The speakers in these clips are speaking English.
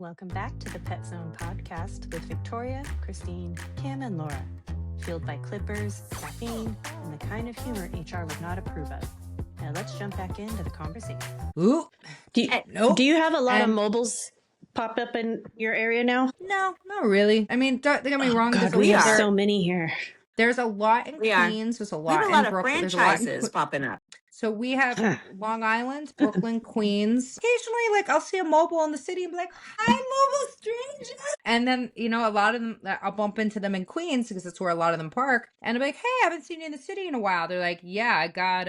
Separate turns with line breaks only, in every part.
Welcome back to the Pet Zone podcast with Victoria, Christine, Kim, and Laura. Fueled by clippers, caffeine, and the kind of humor HR would not approve of. Now let's jump back into the conversation.
Ooh.
Do you have a lot of mobiles pop up in your area now?
No, not really. I mean, don't get me wrong.
God, we have so many here.
There's a lot in Queens. There's a lot
We have a
in
lot of
Brooklyn.
franchises popping up.
So we have Long Island, Brooklyn, Queens. Occasionally, like, I'll see a mobile in the city and be like, hi, mobile stranger. And then, you know, a lot of them, I'll bump into them in Queens because that's where a lot of them park. And I'm like, hey, I haven't seen you in the city in a while. They're like, yeah, I got,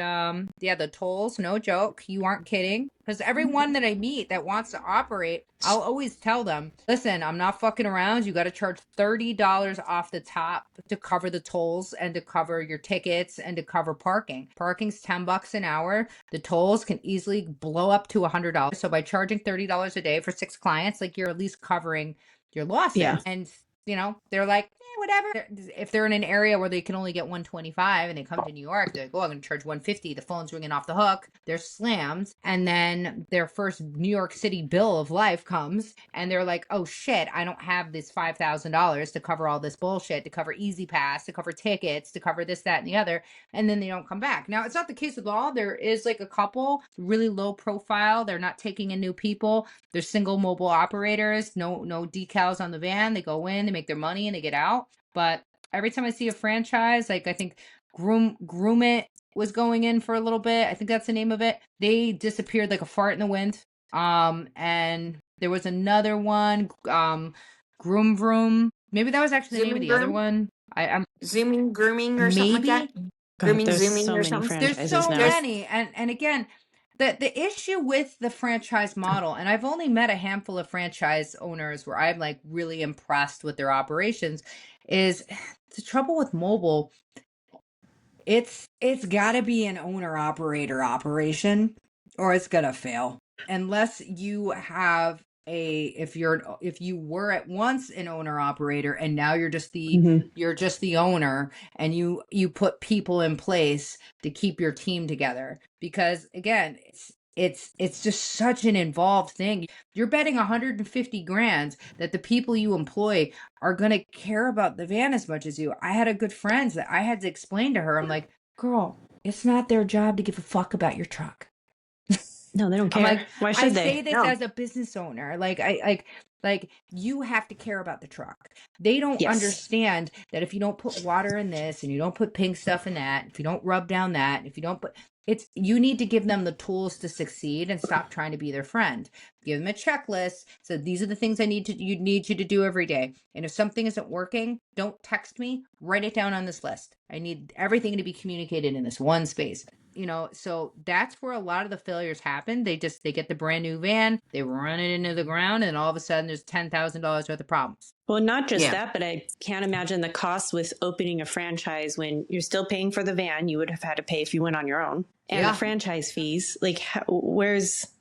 the tolls. No joke. You aren't kidding. Because everyone that I meet that wants to operate, I'll always tell them, listen, I'm not fucking around. You got to charge $30 off the top to cover the tolls and to cover your tickets and to cover parking. Parking's $10 an hour. The tolls can easily blow up to $100. So by charging $30 a day for 6 clients, like, you're at least covering your losses. Yeah. And, you know, they're like, whatever. If they're in an area where they can only get 125 and they come to New York, they're like, oh, I'm going to charge 150. The phone's ringing off the hook. They're slammed. And then their first New York City bill of life comes and they're like, oh shit, I don't have this $5,000 to cover all this bullshit, to cover Easy Pass, to cover tickets, to cover this, that, and the other. And then they don't come back. Now, it's not the case with all. There is like a couple really low profile. They're not taking in new people. They're single mobile operators, no decals on the van. They go in, they make their money, and they get out. But every time I see a franchise, like, I think Groom It was going in for a little bit. I think that's the name of it. They disappeared like a fart in the wind. And there was another one, Groom Vroom. Maybe that was actually the name of the other one. I'm
Zooming, grooming, or something like that. Grooming, zooming, or something.
There's so many, and again, the issue with the franchise model, and I've only met a handful of franchise owners where I'm like really impressed with their operations, is the trouble with mobile. It's got to be an owner operator operation, or it's gonna fail unless you have if you were at once an owner operator and now you're just the owner, and you put people in place to keep your team together, because again, it's just such an involved thing. You're betting 150 grand that the people you employ are going to care about the van as much as you. I had a good friend that I had to explain to her, I'm like, girl, it's not their job to give a fuck about your truck.
No, they don't care.
Like,
why should they?
I say this as a business owner. Like you have to care about the truck. They don't understand that if you don't put water in this and you don't put pink stuff in that, if you don't rub down that, if you don't put, you need to give them the tools to succeed and stop trying to be their friend. Give them a checklist. So these are the things you need you to do every day. And if something isn't working, don't text me, write it down on this list. I need everything to be communicated in this one space. You know, so that's where a lot of the failures happen. They get the brand new van, they run it into the ground, and all of a sudden there's $10,000 worth of problems.
Well, not just that, but I can't imagine the cost with opening a franchise when you're still paying for the van you would have had to pay if you went on your own. And the franchise fees, like,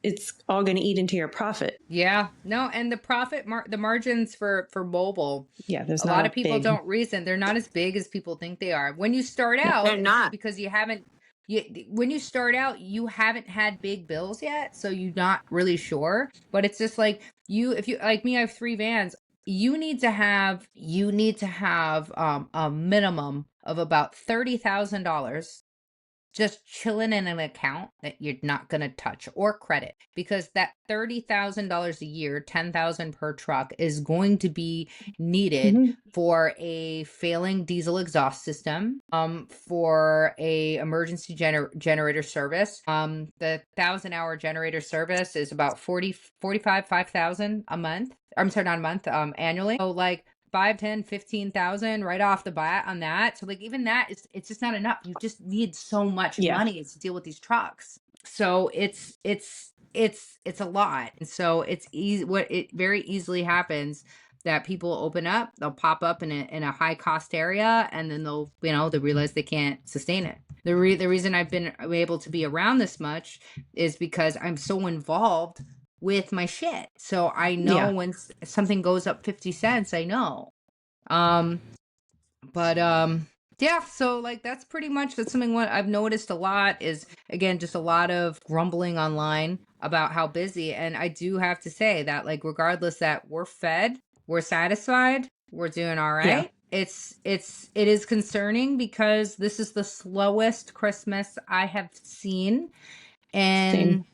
it's all going to eat into your profit. Yeah.
No, and the profit, the margins for mobile.
Yeah, there's
a lot of people don't reason. They're not as big as people think they are. When you start out,
they're not,
because when you start out, you haven't had big bills yet, so you're not really sure. But it's just like if you like me, I have 3 vans. You need to have a minimum of about $30,000 just chilling in an account that you're not going to touch, or credit, because that $30,000 a year, $10,000 per truck, is going to be needed for a failing diesel exhaust system, for a emergency generator service. The 1,000-hour generator service is about 5,000 a month. I'm sorry, not a month, annually. So like 5, 10, 15,000 right off the bat on that. So like, even that it's just not enough. You just need so much money to deal with these trucks. So it's a lot. And so it's easy. It very easily happens that people open up, they'll pop up in a high cost area, and then they'll realize they can't sustain it. The reason I've been able to be around this much is because I'm so involved with my shit. So I know when something goes up 50 cents, I know. But Yeah, so like that's pretty much that's something what I've noticed a lot is again just a lot of grumbling online about how busy. And I do have to say that like regardless that we're fed, we're satisfied, we're doing all
Yeah.
right. It is concerning because this is the slowest Christmas I have seen
Same.
in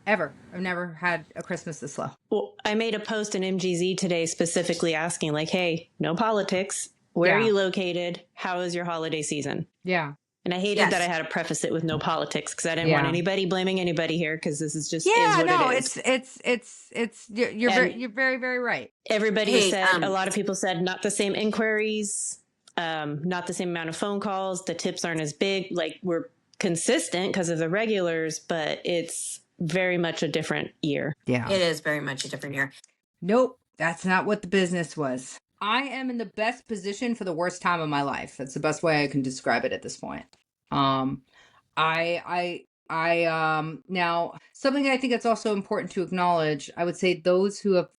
ever. I've never had a Christmas this slow.
Well, I made a post in MGZ today specifically asking, like, hey, no politics. Where are you located? How is your holiday season?
Yeah.
And I hated that I had to preface it with no politics because I didn't want anybody blaming anybody here because this is just is what it is.
You're very, very right.
Everybody said, a lot of people said not the same inquiries, not the same amount of phone calls. The tips aren't as big. Like we're consistent because of the regulars, but it's very much a different year.
Yeah. It is very much a different year.
Nope. That's not what the business was. I am in the best position for the worst time of my life. That's the best way I can describe it at this point. Now something I think that's also important to acknowledge, I would say those who have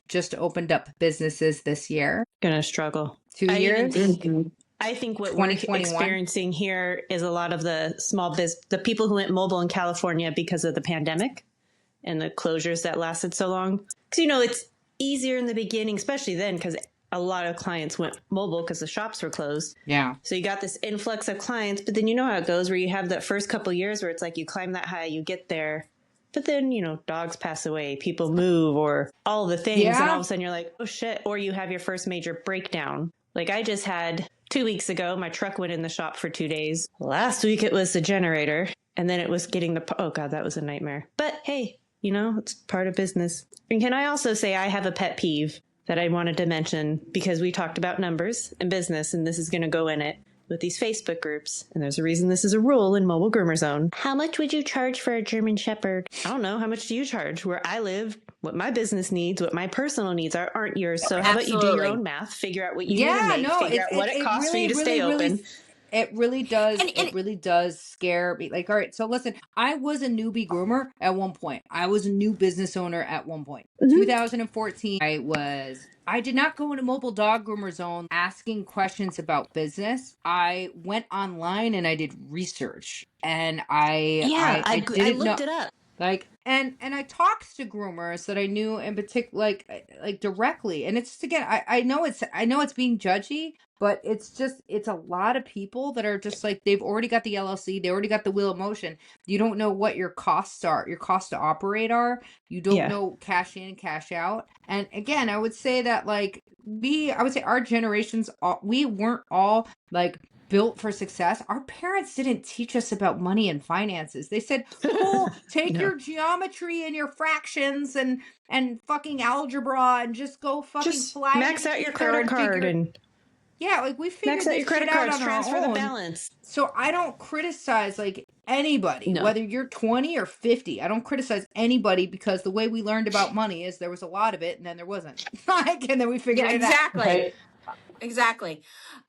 just opened up businesses this year.
Gonna struggle.
2 years.
I think what we're experiencing here is a lot of the the people who went mobile in California because of the pandemic and the closures that lasted so long. Because, it's easier in the beginning, especially then, because a lot of clients went mobile because the shops were closed.
Yeah.
So you got this influx of clients, but then you know how it goes where you have that first couple of years where it's like you climb that high, you get there, but then, dogs pass away, people move or all the things. Yeah. And all of a sudden you're like, oh shit. Or you have your first major breakdown. Like I just had 2 weeks ago, my truck went in the shop for 2 days. Last week it was the generator and then it was getting oh God, that was a nightmare. But hey, it's part of business. And can I also say I have a pet peeve that I wanted to mention because we talked about numbers and business and this is going to go in it with these Facebook groups. And there's a reason this is a rule in Mobile Groomer Zone. How much would you charge for a German Shepherd? I don't know. How much do you charge? Where I live, what my business needs, what my personal needs aren't yours. So how about you do your own math, figure out what you need to make, figure out what it costs for you to stay open.
It really does. It really does scare me. Like, all right, so listen, I was a newbie groomer at one point. I was a new business owner at one point. 2014, I did not go into Mobile Dog Groomer Zone asking questions about business. I went online and I did research and I looked it up. Like, and I talked to groomers that I knew in particular, like directly. And it's again, I know it's being judgy, but it's a lot of people that are just like, they've already got the LLC. They already got the wheel of motion. You don't know what your costs are, your costs to operate are. You don't know cash in, cash out. And again, I would say that I would say our generations, we weren't all like built for success. Our parents didn't teach us about money and finances. They said, "Cool, take your geometry and your fractions and fucking algebra and just go fucking fly.
Max out your credit card and
we figured
max out your credit cards, transfer the
own.
balance."
So I don't criticize anybody, whether you're 20 or 50. I don't criticize anybody because the way we learned about money is there was a lot of it and then there wasn't. And then we figured it out.
Right? Exactly.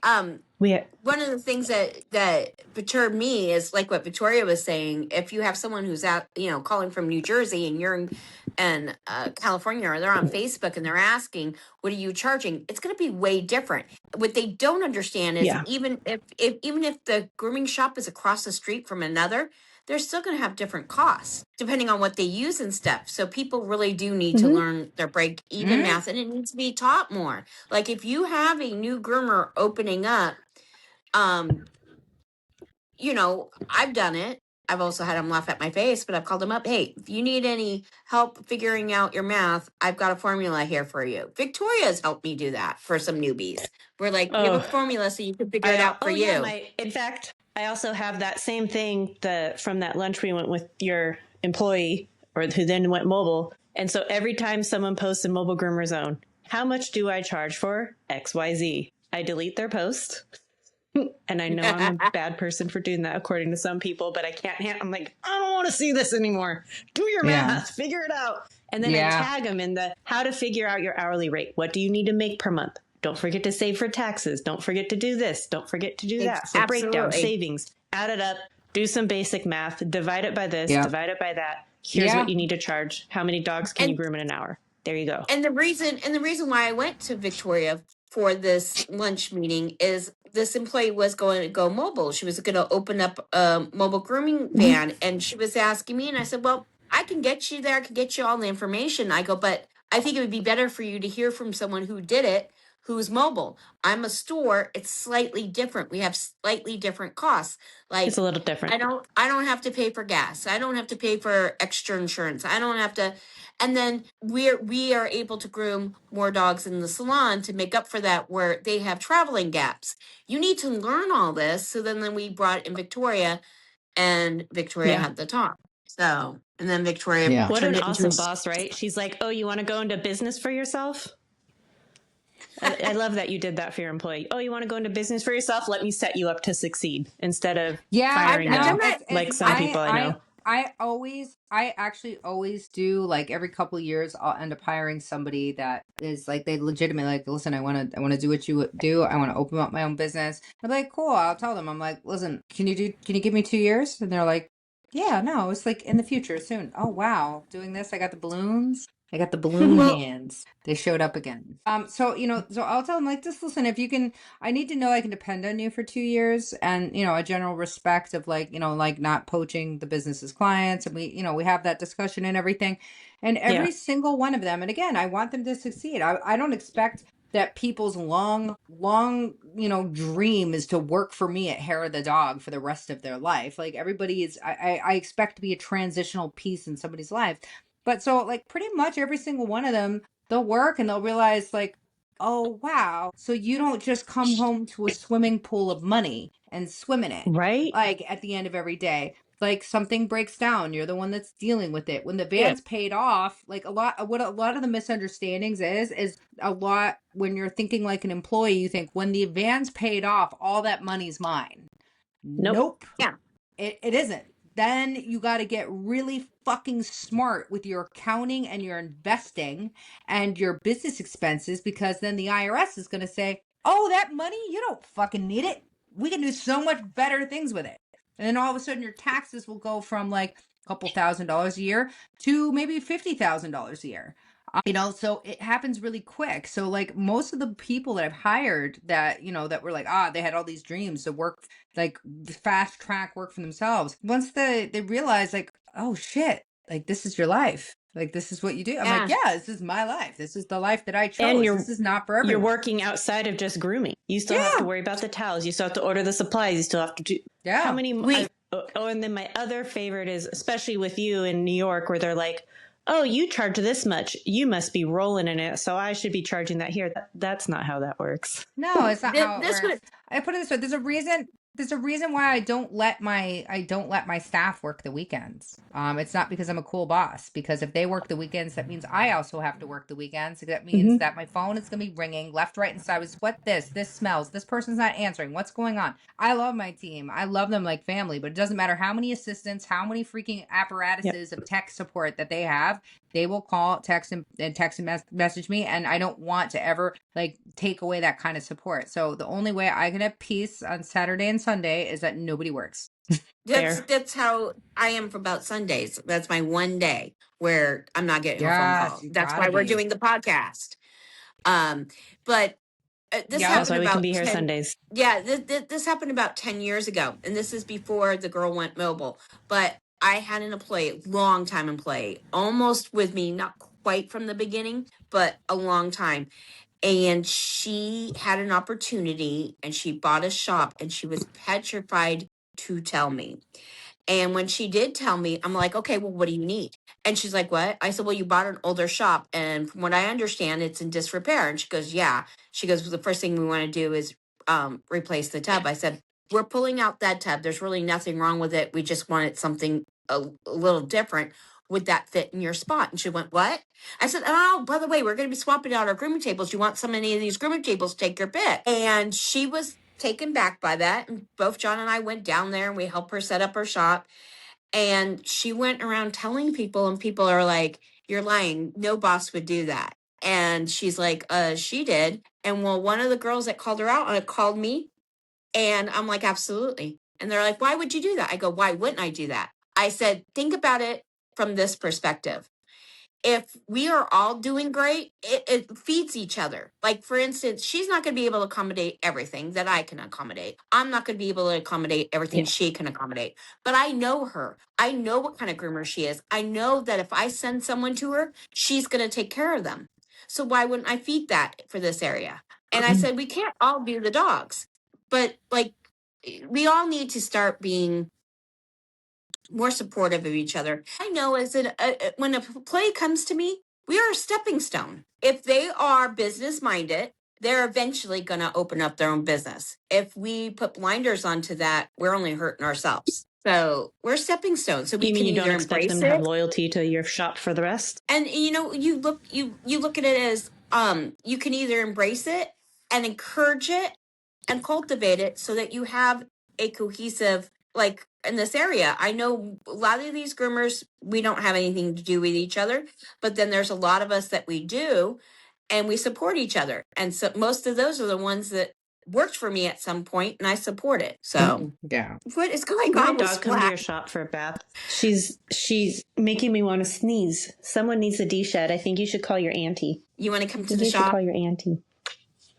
One of the things that perturbed me is like what Victoria was saying. If you have someone who's out, calling from New Jersey and you're in California, or they're on Facebook and they're asking, "What are you charging?" It's going to be way different. What they don't understand is even if the grooming shop is across the street from another, they're still going to have different costs depending on what they use and stuff. So people really do need to learn their break-even math, and it needs to be taught more. Like if you have a new groomer opening up, I've done it. I've also had them laugh at my face, but I've called them up. Hey, if you need any help figuring out your math, I've got a formula here for you. Victoria's helped me do that for some newbies. We're like, we have a formula so you can figure it out for you.
Yeah, in fact, I also have that same thing from that lunch we went with your employee who then went mobile. And so every time someone posts in Mobile Groomer Zone, how much do I charge for XYZ? I delete their post. And I know I'm a bad person for doing that, according to some people, but I can't. I'm like, I don't want to see this anymore. Do your math, figure it out. And then I tag them in the how to figure out your hourly rate. What do you need to make per month? Don't forget to save for taxes. Don't forget to do this. Don't forget to do that. So breakdown, savings, add it up, do some basic math, divide it by this, divide it by that. Here's what you need to charge. How many dogs can you groom in an hour? There you go.
And the reason why I went to Victoria for this lunch meeting is this employee was going to go mobile. She was going to open up a mobile grooming van, and she was asking me, and I said, well, I can get you there. I can get you all the information. I go, but I think it would be better for you to hear from someone who did it, who's mobile. I'm a store. It's slightly different. We have slightly different costs. Like,
it's a little different.
I don't have to pay for gas. I don't have to pay for extra insurance. I don't have to. And then we are able to groom more dogs in the salon to make up for that, where they have traveling gaps. You need to learn all this. So then we brought in Victoria, and Victoria had the talk. So, and then Victoria
what
turned
an
it
awesome
into
boss, right? She's like, oh, you want to go into business for yourself? I love that you did that for your employee. Oh, you want to go into business for yourself? Let me set you up to succeed instead of firing them like some people I know.
I actually always do, like every couple of years I'll end up hiring somebody that is like, they legitimately like, listen, I want to do what you do. I want to open up my own business. I'm like, cool. I'll tell them, I'm like, listen, can you give me 2 years? And they're like, yeah, no, it's like in the future soon. Oh, wow. Doing this. I got the balloons. I got the balloon hands. They showed up again. So, so I'll tell them like, just listen, if you can, I need to know I can depend on you for 2 years, and, a general respect of like, like not poaching the business's clients. And we have that discussion and everything. And every single one of them. And again, I want them to succeed. I don't expect that people's long, dream is to work for me at Hair of the Dog for the rest of their life. Like everybody is, I expect to be a transitional piece in somebody's life. But so like pretty much every single one of them, they'll work and they'll realize like, oh, wow. So you don't just come home to a swimming pool of money and swim in it.
Right.
Like at the end of every day, like something breaks down. You're the one that's dealing with it. When the van's paid off, like a lot of the misunderstandings is a lot when you're thinking like an employee, you think when the van's paid off, all that money's mine. Nope.
Yeah.
It isn't. Then you got to get really fucking smart with your accounting and your investing and your business expenses, because then the IRS is going to say, oh, that money, you don't fucking need it. We can do so much better things with it. And then all of a sudden your taxes will go from like a couple $1,000s a year to maybe $50,000 a year. So it happens really quick. So like most of the people that I've hired that, that were like, they had all these dreams to work, like fast track work for themselves. Once they realize like, oh shit, like this is your life. Like, this is what you do. I'm like, yeah, this is my life. This is the life that I chose. And this is not for everyone.
You're working outside of just grooming. You still have to worry about the towels. You still have to order the supplies. You still have to do how many. And then my other favorite is, especially with you in New York, where they're like, oh, you charge this much. You must be rolling in it. So I should be charging that here. That's not how that works.
No, it's not how it works. I put it this way. There's a reason why I don't let my staff work the weekends. It's not because I'm a cool boss, because if they work the weekends, that means I also have to work the weekends. So that means that my phone is going to be ringing left, right, and sideways. What this smells. This person's not answering. What's going on? I love my team. I love them like family, but it doesn't matter how many assistants, how many freaking apparatuses of tech support that they have. They will call, text and message me, and I don't want to ever like take away that kind of support. So the only way I can have peace on Saturday and Sunday is that nobody works.
That's how I am for about Sundays. That's my one day where I'm not getting a phone call. That's why we're doing the podcast. But this happened
that's why we can be here Sundays.
Yeah, this happened about 10 years ago, and this is before the girl went mobile. But I had an employee, long time employee, almost with me, not quite from the beginning, but a long time. And she had an opportunity, and she bought a shop, and she was petrified to tell me. And when she did tell me, I'm like, okay, well, what do you need? And she's like, what? I said, well, you bought an older shop, and from what I understand, it's in disrepair. And she goes, yeah. She goes, well, the first thing we want to do is replace the tub. I said, we're pulling out that tub. There's really nothing wrong with it. We just wanted something a little different. Would that fit in your spot? And she went, what? I said, oh, by the way, we're going to be swapping out our grooming tables. You want any of these grooming tables? Take your pick. And she was taken back by that. And both John and I went down there and we helped her set up her shop. And she went around telling people, and people are like, you're lying. No boss would do that. And she's like, she did. And well, one of the girls that called her out called me. And I'm like, absolutely. And they're like, why would you do that? I go, why wouldn't I do that? I said, think about it from this perspective. if we are all doing great, it feeds each other. Like, for instance, she's not going to be able to accommodate everything that I can accommodate. I'm not going to be able to accommodate everything she can accommodate. But I know her. I know what kind of groomer she is. I know that if I send someone to her, she's going to take care of them. So why wouldn't I feed that for this area? And I said, we can't all do the dogs, but like, we all need to start being more supportive of each other. I know when a play comes to me, we are a stepping stone. If they are business minded, they're eventually going to open up their own business. If we put blinders onto that, we're only hurting ourselves. So we're stepping stones. So we can
you don't
either
expect them
embrace
to have
it,
loyalty to your shop for the rest.
and you look at it as you can either embrace it and encourage it and cultivate it so that you have a cohesive, like in this area. I know a lot of these groomers, we don't have anything to do with each other, but then there's a lot of us that we do, and we support each other. And so most of those are the ones that worked for me at some point, and I support it. So
yeah.
what is going
My
on with
dog come to
Splat?
your shop for a bath. She's making me want to sneeze. Someone needs a D-shed. I think you should call your auntie.
You want to come to
You
the
should
shop?
call your auntie.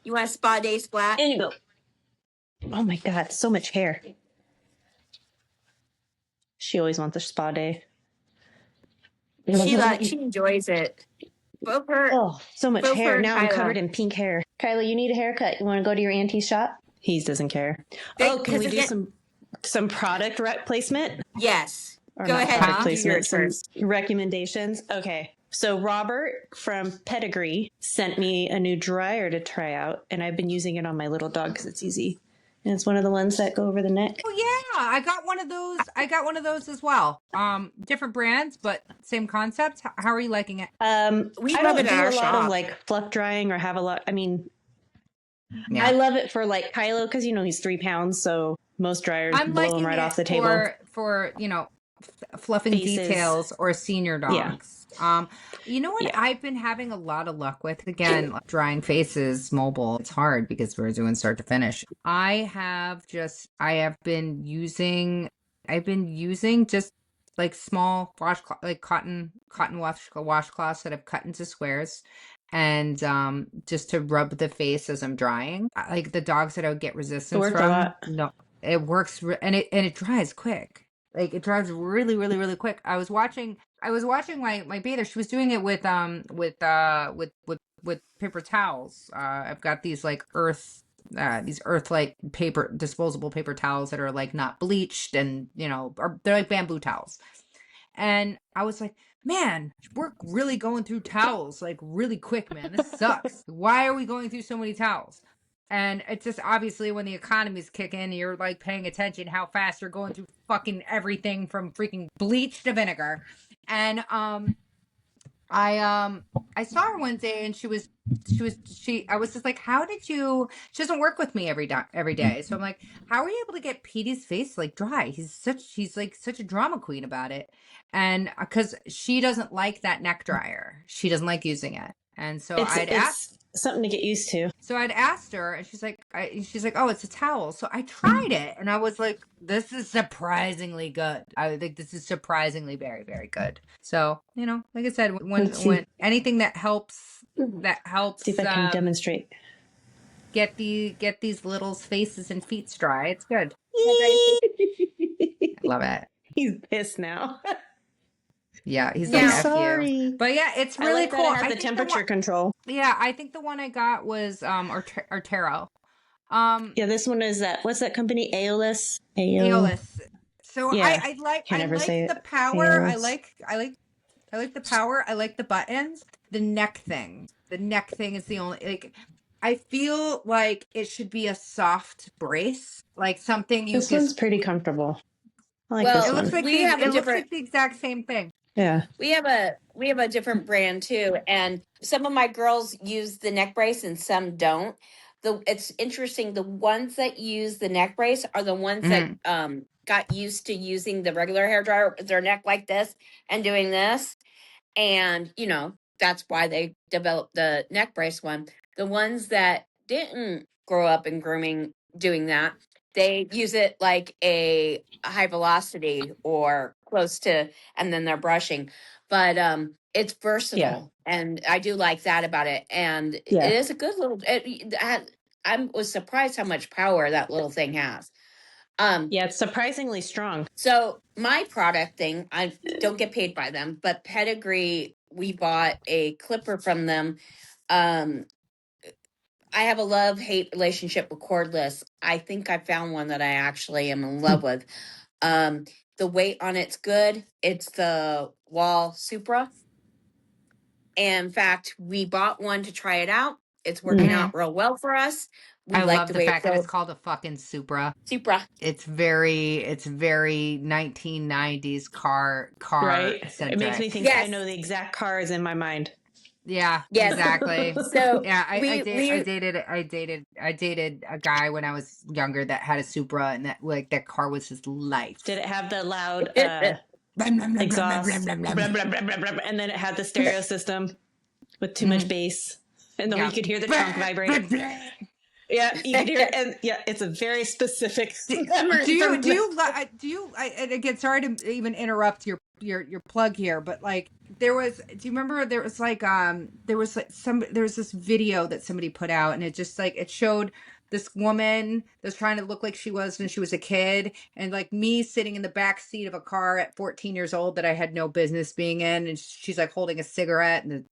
You want a spa day, Splat?
There you go. Oh my God, so much hair. She always wants a spa day.
She enjoys it. Both her,
Oh, so much
both
hair.
her and
Now I'm
Kyla.
covered in pink hair. Kyla, you need a haircut. You want to go to your auntie's shop? He doesn't care.
They-
Can
'cause
we do
again-
some product placement?
Yes.
Or
Go
not
ahead.
product
Do
placement,
yours
some
first.
recommendations. Okay. So Robert from Pedigree sent me a new dryer to try out, and I've been using it on my little dog because it's easy. And it's one of the ones that go over the neck.
Oh yeah, I got one of those. I got one of those as well. Different brands, but same concept. How are you liking it?
We
I
love
don't
it
do
at our
a lot
shop.
of like fluff drying or have a lot. I mean,
Yeah.
I love it for like Kylo because he's 3 pounds, so most dryers
I'm
blow
liking
him right
it
off the table.
for fluffing
Faces.
details or senior dogs. You know what
Yeah.
I've been having a lot of luck with? Again, like drying faces mobile. It's hard because we're doing start to finish. I've been using just like small washcloth, like cotton washcloths that I've cut into squares. And just to rub the face as I'm drying, like the dogs that I would get resistance
worked a
from.
lot.
No, it works, and it dries quick. Like it dries really, really, really quick. I was watching my bather. She was doing it with paper towels. I've got these like these earth like disposable paper towels that are like not bleached, and they're like bamboo towels. And I was like, man, we're really going through towels like really quick, man. This sucks. Why are we going through so many towels? And it's just obviously when the economies kick in, you're like paying attention how fast you're going through fucking everything from freaking bleach to vinegar. And I saw her one day, and I was just like, she doesn't work with me every day. So I'm like, how are you able to get Petey's face like dry? He's like such a drama queen about it. And because she doesn't like that neck dryer, she doesn't like using it. And so I'd asked
something to get used to.
So I'd asked her, and she's like, oh, it's a towel. So I tried it, and I was like, this is surprisingly good. I think this is surprisingly very, very good. So, like I said, when anything that helps,
See if I can demonstrate.
Get these littles' faces and feet dry. It's good. I love it.
He's pissed now.
Yeah, he's like, F
sorry.
you. But yeah, it's really
I like
cool.
That it has the temperature control.
Yeah, I think the one I got was Artero.
Yeah, this one is what's that company? Aeolus.
So
yeah,
I like the power. I like the power. I like the buttons. The neck thing. The neck thing is the only I feel like it should be a soft brace, like something
This one's pretty comfortable. I like this one.
Looks like it looks like the exact same thing.
Yeah.
We have a different brand too, and some of my girls use the neck brace and some don't. It's interesting. The ones that use the neck brace are the ones that got used to using the regular hair dryer with their neck like this and doing this, and that's why they developed the neck brace one. The ones that didn't grow up in grooming doing that, they use it like a high velocity or close to, and then they're brushing. But it's versatile, and I do like that about it. And it is a good little. I was surprised how much power that little thing has.
It's surprisingly strong.
So my product thing, I don't get paid by them, but Pedigree, we bought a clipper from them. I have a love-hate relationship with cordless. I think I found one that I actually am in love with. The weight on it's good. It's the Wall Supra. And in fact, we bought one to try it out. It's working out real well for us.
I love the fact that it's called a fucking Supra.
Supra.
It's very 1990s car
right.
centric.
It makes me think I know the exact cars in my mind.
Yeah, exactly.
So
yeah, I dated a guy when I was younger that had a Supra, and that car was his life.
Did it have the loud exhaust? And then it had the stereo system with too much bass, and then you could hear the trunk vibrate. Yeah, you can hear it, and it's a very specific.
And again, sorry to even interrupt your plug here, but like do you remember there was this video that somebody put out, and it just it showed this woman that's trying to look like she was when she was a kid, and like me sitting in the back seat of a car at 14 years old that I had no business being in, and she's like holding a cigarette, and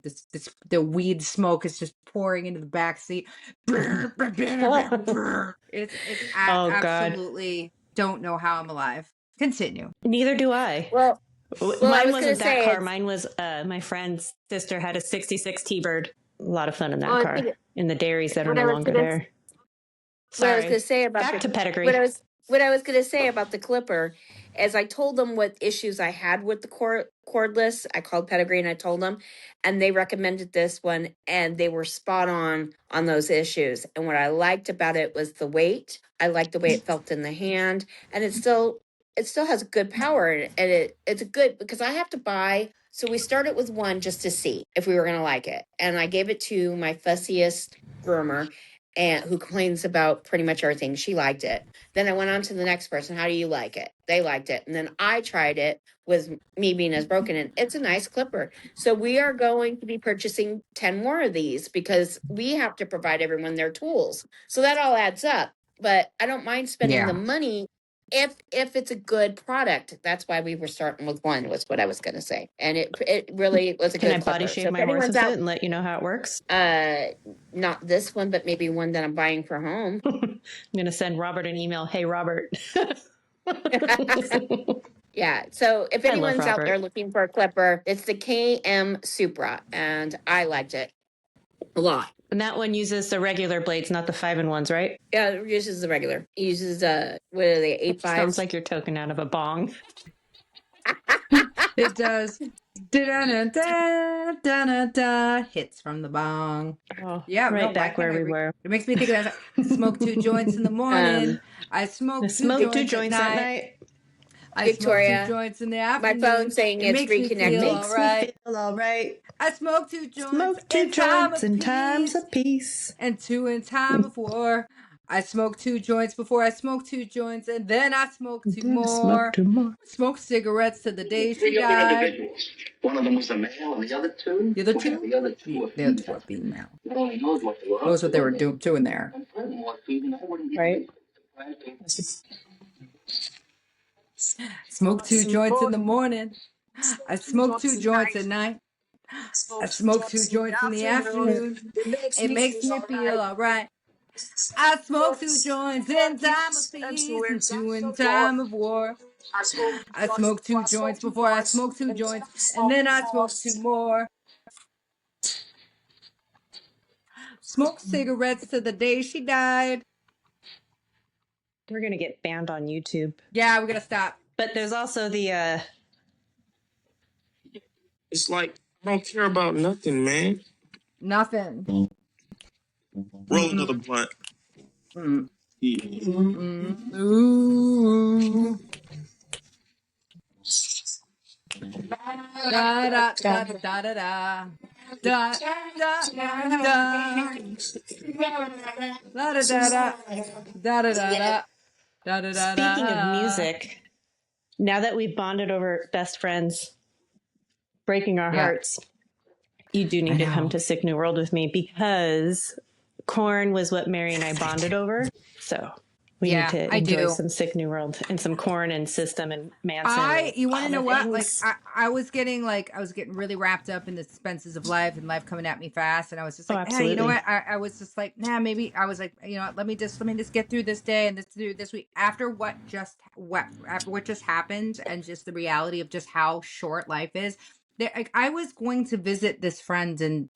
the weed smoke is just pouring into the back seat. It's absolutely don't know how I'm alive. Continue.
Neither do I.
Well,
mine wasn't that car. Mine was my friend's sister had a 66 T-Bird. A lot of fun in that car. In the dairies that are no longer there.
What I was going to say about
back to Pedigree.
What I was going to say about the clipper is I told them what issues I had with the cordless. I called Pedigree and I told them, and they recommended this one, and they were spot on those issues. And what I liked about it was the weight. I liked the way it felt in the hand, and it still has good power, and it's a good, because I have to buy. So we started with one just to see if we were going to like it, and I gave it to my fussiest groomer, and who complains about pretty much everything. She liked it. Then I went on to the next person. How do you like it? They liked it. And then I tried it with me being as broken. And it's a nice clipper. So we are going to be purchasing 10 more of these because we have to provide everyone their tools. So that all adds up. But I don't mind spending the money if it's a good product. That's why we were starting with one, was what I was going to say. And it really was a good clipper.
Can I body shave my horse with it and let you know how it works?
Not this one, but maybe one that I'm buying for home.
I'm going to send Robert an email. Hey, Robert.
Yeah. So if anyone's out there looking for a clipper, it's the KM Supra, and I liked it a lot.
And that one uses the regular blades, not the 5-in-1s, right?
Yeah, it uses the regular. It uses what are they, 8.5?
Sounds like you're toking out of a bong.
It does. Da-da-da-da-da-da. Hits from the bong.
Oh, yeah, right back where we were.
It makes me think of that. Smoke 2 joints in the morning. I smoke 2 joints at night.
Victoria,
I smoke 2 joints in the afternoon.
My phone's saying it's reconnecting.
Makes me feel all right.
I smoke 2 joints.
Smoke 2 joints in times of peace.
And 2 in time of war. I smoke 2 joints before I smoke 2 joints, and then I smoke 2 more. Smoke cigarettes to the day she died.
One of them was a male, and the other two?
The other 2?
The other 2
are female.
Only knows what they were.
Knows what they were doing there.
Right.
Smoke 2 joints in the morning. I smoke 2 joints at night. I smoke 2 joints in the afternoon. It makes me feel all right. I smoke 2 joints in time of peace and 2 in time of war. I smoke 2 joints before I smoke 2 joints, and then I smoke 2 more. Smoke cigarettes to the day she died.
We're going to get banned on YouTube.
Yeah, we're going to stop.
But there's also the...
It's like, I don't care about nothing, man.
Nothing.
Roll another blunt. Yeah.
Ooh. Da da da da da da da. Da da da da.
Speaking of music, now that we've bonded over best friends, breaking our hearts, You do need to come to Sick New World with me because corn was what Mary and I bonded over. So we need to enjoy some Sick New World and some corn and System and Manson.
You want to know what? Like,
things.
I was getting really wrapped up in the expenses of life and life coming at me fast, and I was just like, you know what? I was just like, maybe I was like, you know what? Let me just get through this day and this week. After what just happened, and just the reality of just how short life is. I was going to visit this friend in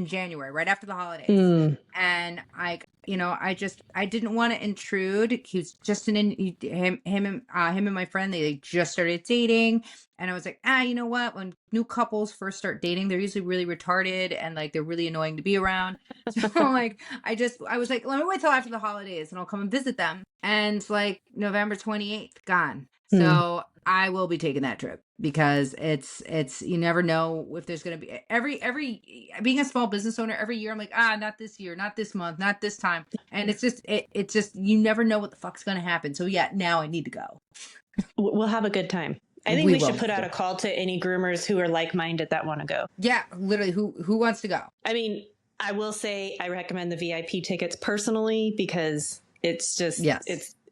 January, right after the holidays, and I didn't want to intrude. He was just him and my friend. They just started dating, and I was like, you know what? When new couples first start dating, they're usually really retarded and like they're really annoying to be around. So like, I was like, let me wait till after the holidays, and I'll come and visit them. And like November 28th, gone. So I will be taking that trip because it's you never know if there's going to be every being a small business owner every year. I'm like, not this year, not this month, not this time. And it's just you never know what the fuck's going to happen. So yeah, now I need to go.
We'll have a good time. I think we should put out a call to any groomers who are like-minded that want to go. Yeah,
literally. Who wants to go?
I mean, I will say I recommend the VIP tickets personally because it's just,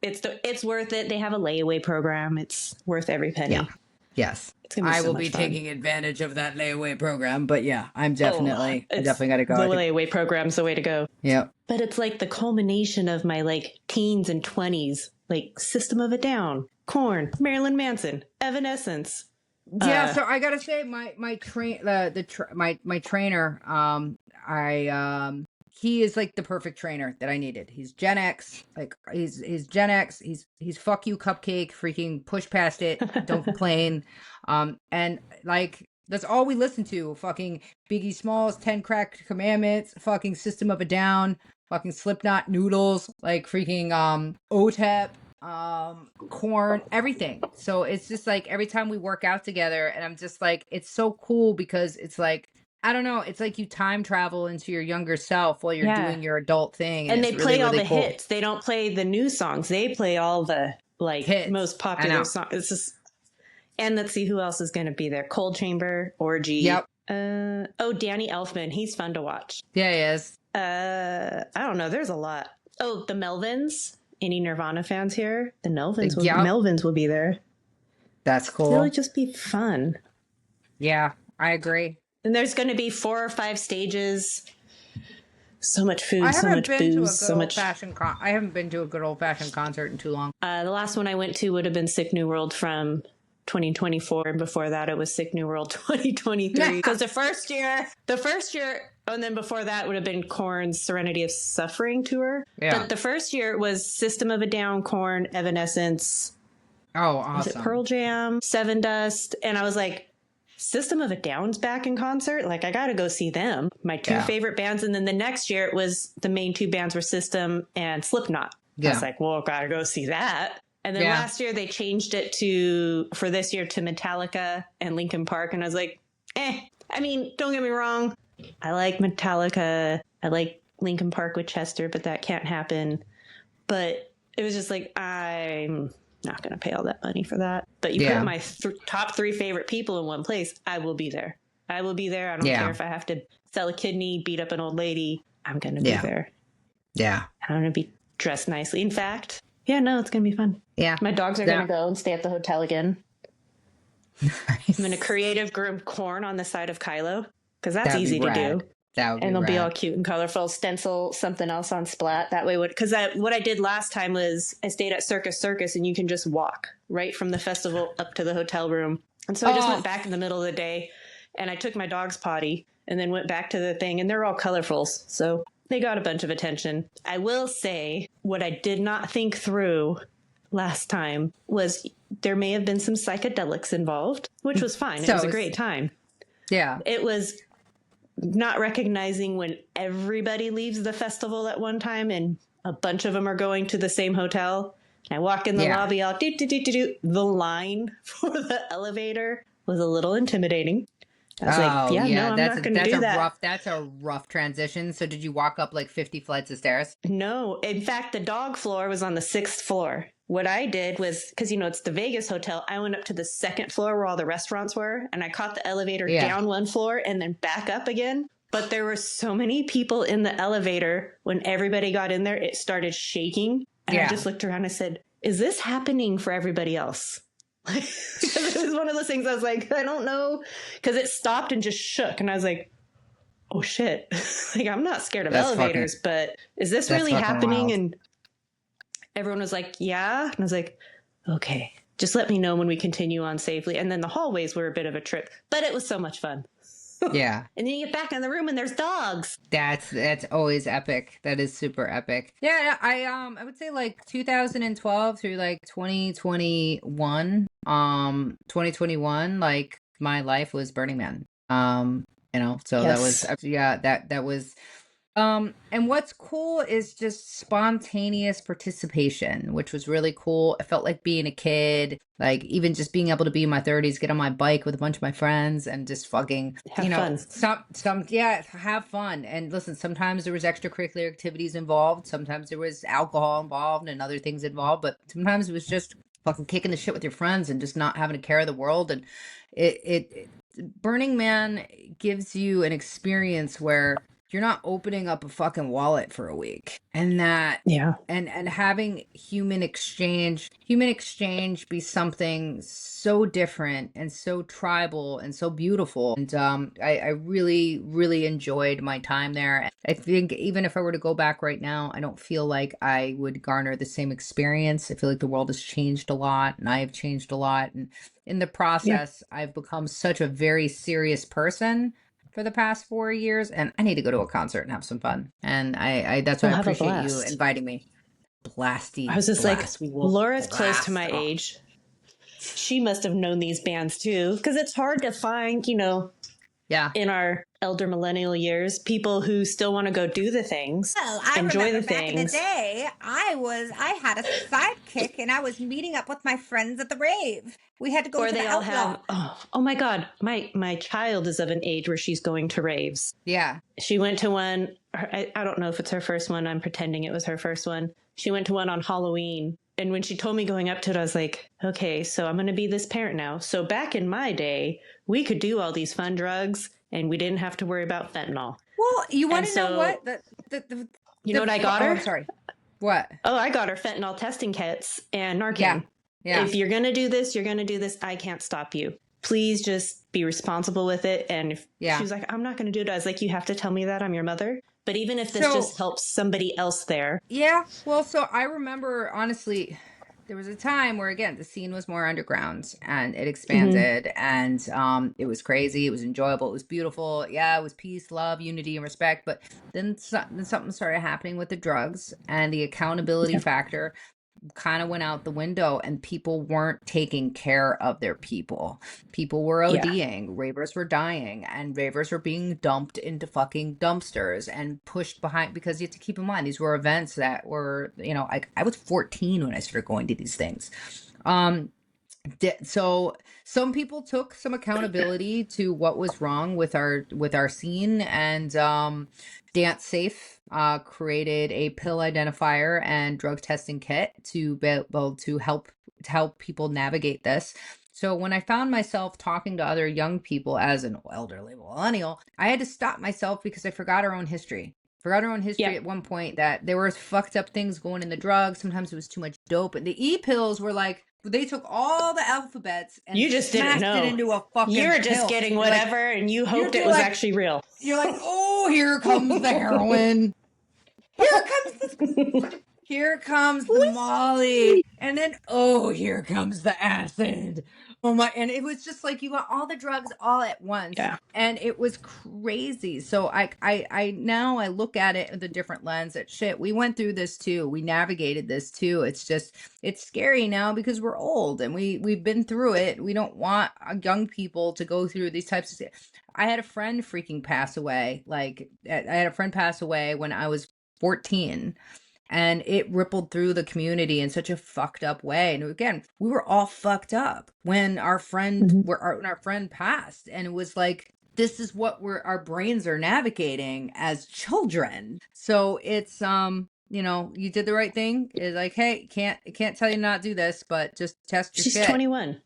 it's worth it. They have a layaway program. It's worth every penny.
Yeah. Yes.
I
will be taking advantage of that layaway program, but yeah, I definitely got to go.
The layaway program's the way to go.
Yeah.
But it's like the culmination of my like teens and 20s, like System of a Down, Korn, Marilyn Manson, Evanescence.
Yeah. So I got to say my trainer, he is like the perfect trainer that I needed. He's Gen X, like he's Gen X. He's fuck you cupcake, freaking push past it, don't complain. And like that's all we listen to. Fucking Biggie Smalls, 10 Crack Commandments, fucking System of a Down, fucking Slipknot, Noodles, like freaking OTEP, Korn, everything. So it's just like every time we work out together, and I'm just like, it's so cool because it's like, I don't know. It's like you time travel into your younger self while you're doing your adult thing.
And they play all the hits. They don't play the new songs. They play all the like hits. Most popular songs. It's just, and let's see who else is going to be there. Cold Chamber, Orgy.
Yep.
Danny Elfman. He's fun to watch.
Yeah, he is.
I don't know. There's a lot. Oh, the Melvins. Any Nirvana fans here? The Melvins will be there.
That's cool.
It'll just be fun.
Yeah, I agree.
And there's going to be 4 or 5 stages. So much food, so much booze, so much.
I haven't been to a good old-fashioned concert in too long.
The last one I went to would have been Sick New World from 2024, and before that it was Sick New World 2023. Because the first year, and then before that would have been Korn's Serenity of Suffering tour. Yeah. But the first year was System of a Down, Korn, Evanescence.
Oh, awesome.
Was it Pearl Jam, Seven Dust, and I was like, System of a Down's back in concert. Like, I got to go see them. My 2 favorite bands. And then the next year it was the main 2 bands were System and Slipknot. Yeah. I was like, well, got to go see that. And then last year they changed it for this year to Metallica and Linkin Park. And I was like, I mean, don't get me wrong. I like Metallica. I like Linkin Park with Chester, but that can't happen. But it was just like, I'm not going to pay all that money for that. But you put my top 3 favorite people in one place, I will be there. I will be there. I don't care if I have to sell a kidney, beat up an old lady. I'm going to be there.
Yeah.
I'm going to be dressed nicely. In fact, it's going to be fun.
Yeah.
My dogs are going to go and stay at the hotel again. Nice. I'm going to creative groom Korn on the side of Kylo because that's easy to do. And they'll be all cute and colorful. Stencil something else on Splat. That way, because what I did last time was I stayed at Circus, and you can just walk right from the festival up to the hotel room. And so I just went back in the middle of the day, and I took my dog's potty, and then went back to the thing, and they're all colorfuls, so they got a bunch of attention. I will say what I did not think through last time was there may have been some psychedelics involved, which was fine. It was a great time.
Yeah,
it was. Not recognizing when everybody leaves the festival at one time and a bunch of them are going to the same hotel. I walk in the lobby, the line for the elevator was a little intimidating. I was like,
Oh
yeah, no,
yeah,
I'm not going to do that.
That's a rough transition. So did you walk up like 50 flights of stairs?
No, in fact, the dog floor was on the 6th floor. What I did was, because, it's the Vegas hotel, I went up to the 2nd floor where all the restaurants were, and I caught the elevator down one floor and then back up again. But there were so many people in the elevator. When everybody got in there, it started shaking. And I just looked around and said, is this happening for everybody else? It was one of those things I was like, I don't know. Because it stopped and just shook. And I was like, oh shit. Like, I'm not scared of elevators, but is this really happening? Wild. And everyone was like, yeah. And I was like, okay, just let me know when we continue on safely. And then the hallways were a bit of a trip, but it was so much fun.
Yeah.
And then you get back in the room and there's dogs.
That's always epic. That is super epic. Yeah, I would say like 2012 through like 2021. 2021, like my life was Burning Man. So yes. that was and what's cool is just spontaneous participation, which was really cool. It felt like being a kid, like even just being able to be in my 30s, get on my bike with a bunch of my friends and just fucking,
have fun.
Have fun. And listen, sometimes there was extracurricular activities involved. Sometimes there was alcohol involved and other things involved, but sometimes it was just fucking kicking the shit with your friends and just not having a care of the world. And Burning Man gives you an experience where you're not opening up a fucking wallet for a week, and that, and having human exchange be something so different and so tribal and so beautiful. And I really, really enjoyed my time there. I think even if I were to go back right now, I don't feel like I would garner the same experience. I feel like the world has changed a lot and I have changed a lot. And in the process, I've become such a very serious person for the past 4 years, and I need to go to a concert and have some fun. And I that's why I appreciate you inviting me.
I was just like, Laura's close to my age. She must have known these bands too, because it's hard to find, in our elder millennial years, people who still want to go do the things, enjoy the things.
Back in the day, I had a sidekick, and I was meeting up with my friends at the rave. We had to go to the outlaw.
Oh my God, my child is of an age where she's going to raves.
Yeah,
she went to one. I don't know if it's her first one. I'm pretending it was her first one. She went to one on Halloween. And when she told me going up to it, I was like, okay, so I'm going to be this parent now. So back in my day, we could do all these fun drugs and we didn't have to worry about fentanyl.
Well, you want to know what?
You know what I got her?
I'm sorry. What?
Oh, I got her fentanyl testing kits and Narcan. Yeah. If you're going to do this, you're going to do this. I can't stop you. Please just be responsible with it. And if she was like, I'm not going to do it. I was like, you have to tell me that I'm your mother. But even if this just helps somebody else there.
Yeah. Well, so I remember, honestly, there was a time where, again, the scene was more underground and it expanded and it was crazy. It was enjoyable. It was beautiful. Yeah, it was peace, love, unity, and respect. But then something started happening with the drugs and the accountability factor kind of went out the window, and people weren't taking care of their people. People were ODing, ravers were dying, and ravers were being dumped into fucking dumpsters and pushed behind, because you have to keep in mind, these were events that were, I was 14 when I started going to these things. So some people took some accountability to what was wrong with our scene, and Dance Safe created a pill identifier and drug testing kit to be able to help people navigate this. So when I found myself talking to other young people as an elderly millennial, I had to stop myself because I forgot our own history. At one point, that there were fucked up things going in the drugs. Sometimes it was too much dope, and the e-pills were like, they took all the alphabets and
you just didn't know.
It into a fucking
You were just getting whatever, and you hoped it was actually real.
You're like, oh, here comes the heroin. Here comes the Molly. And then, oh, here comes the acid. Oh my, and it was just like you got all the drugs all at once. Yeah. And it was crazy. So I now I look at it with a different lens at shit. We went through this too. We navigated this too. It's scary now because we're old and we've been through it. We don't want young people to go through these types of. I had a friend freaking pass away. I had a friend pass away when I was 14. And it rippled through the community in such a fucked up way. And again, we were all fucked up when our friend when our friend passed. And it was like, this is what our brains are navigating as children. So it's, you know, you did the right thing. It's like, hey, can't tell you not to do this, but just test your shit.
She's 21.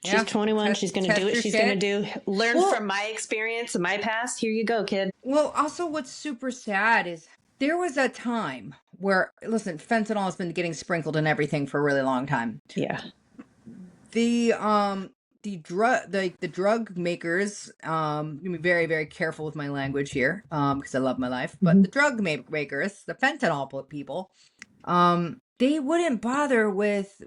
She's 21. She's going to do what she's going to do. Learn from my experience and my past. Here you go, kid.
Well, also what's super sad is there was a time where, listen, fentanyl has been getting sprinkled in everything for a really long time.
Yeah.
The drug makers, I'm gonna be very, very careful with my language here, because I love my life, but the drug makers, the fentanyl people, they wouldn't bother with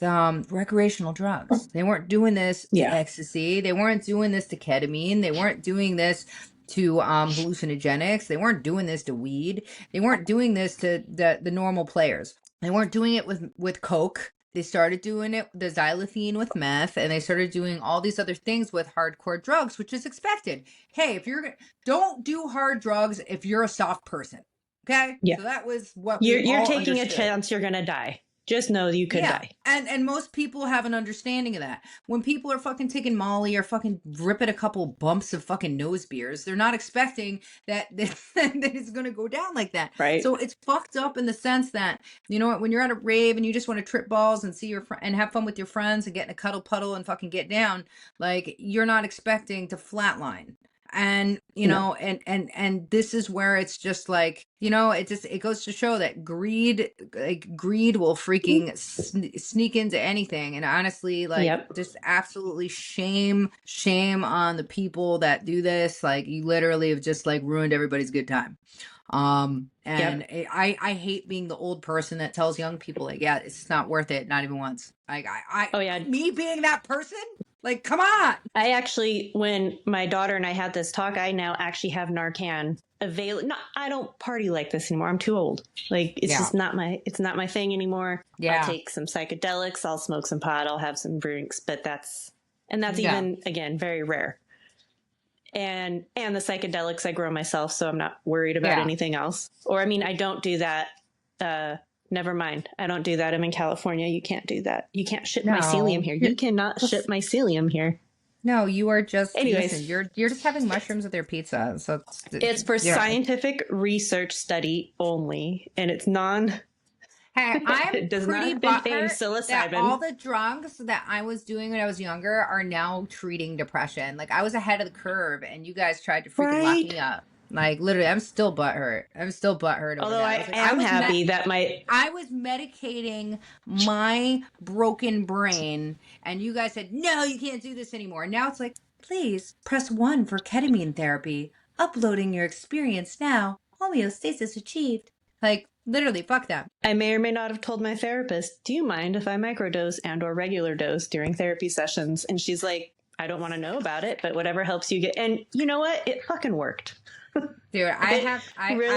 recreational drugs. They weren't doing this to ecstasy. They weren't doing this to ketamine. They weren't doing this to hallucinogenics. They weren't doing this to weed. They weren't doing this to the normal players. They weren't doing it with coke. They started doing it, the xylazine with meth, and they started doing all these other things with hardcore drugs, which is expected. Hey, if don't do hard drugs if you're a soft person. Okay?
Yeah.
So that was what
you're
understood.
taking a chance you're going to die. Just know you could die.
And most people have an understanding of that. When people are fucking taking Molly or fucking ripping a couple bumps of fucking nose beers, they're not expecting that it's going to go down like that.
Right.
So it's fucked up in the sense that, you know what, when you're at a rave and you just want to trip balls and see and have fun with your friends and get in a cuddle puddle and fucking get down, like, you're not expecting to flatline. And, you know, and this is where it's just like, you know, it goes to show that greed will freaking sneak into anything. And honestly, like, just absolutely shame on the people that do this. Like, you literally have just like ruined everybody's good time. I hate being the old person that tells young people, like, yeah, it's not worth it. Not even once. Like, me being that person. Like, come on.
I actually, when my daughter and I had this talk, I now actually have Narcan available. No, I don't party like this anymore. I'm too old. Like, it's just not my thing anymore. Yeah. I'll take some psychedelics. I'll smoke some pot. I'll have some drinks, but that's even, again, very rare. And the psychedelics I grow myself, so I'm not worried about anything else. Or, I mean, I don't do that. Never mind. I don't do that. I'm in California. You can't do that. You can't ship mycelium here. You cannot ship mycelium here.
No, you are just.
Anyways,
listen, you're just having mushrooms with your pizza. So
it's for scientific research study only, and it's non.
Hey, I'm
it does
pretty
not contain psilocybin.
That all the drugs that I was doing when I was younger are now treating depression. Like, I was ahead of the curve, and you guys tried to freaking lock me up. Like, literally, I'm still butthurt.
Although I am happy that
I was medicating my broken brain, and you guys said, no, you can't do this anymore. And now it's like, please press 1 for ketamine therapy. Uploading your experience now. Homeostasis achieved. Like, literally, fuck that.
I may or may not have told my therapist, do you mind if I microdose and or regular dose during therapy sessions? And she's like, I don't want to know about it, but whatever helps you get. And you know what? It fucking worked.
Dude, I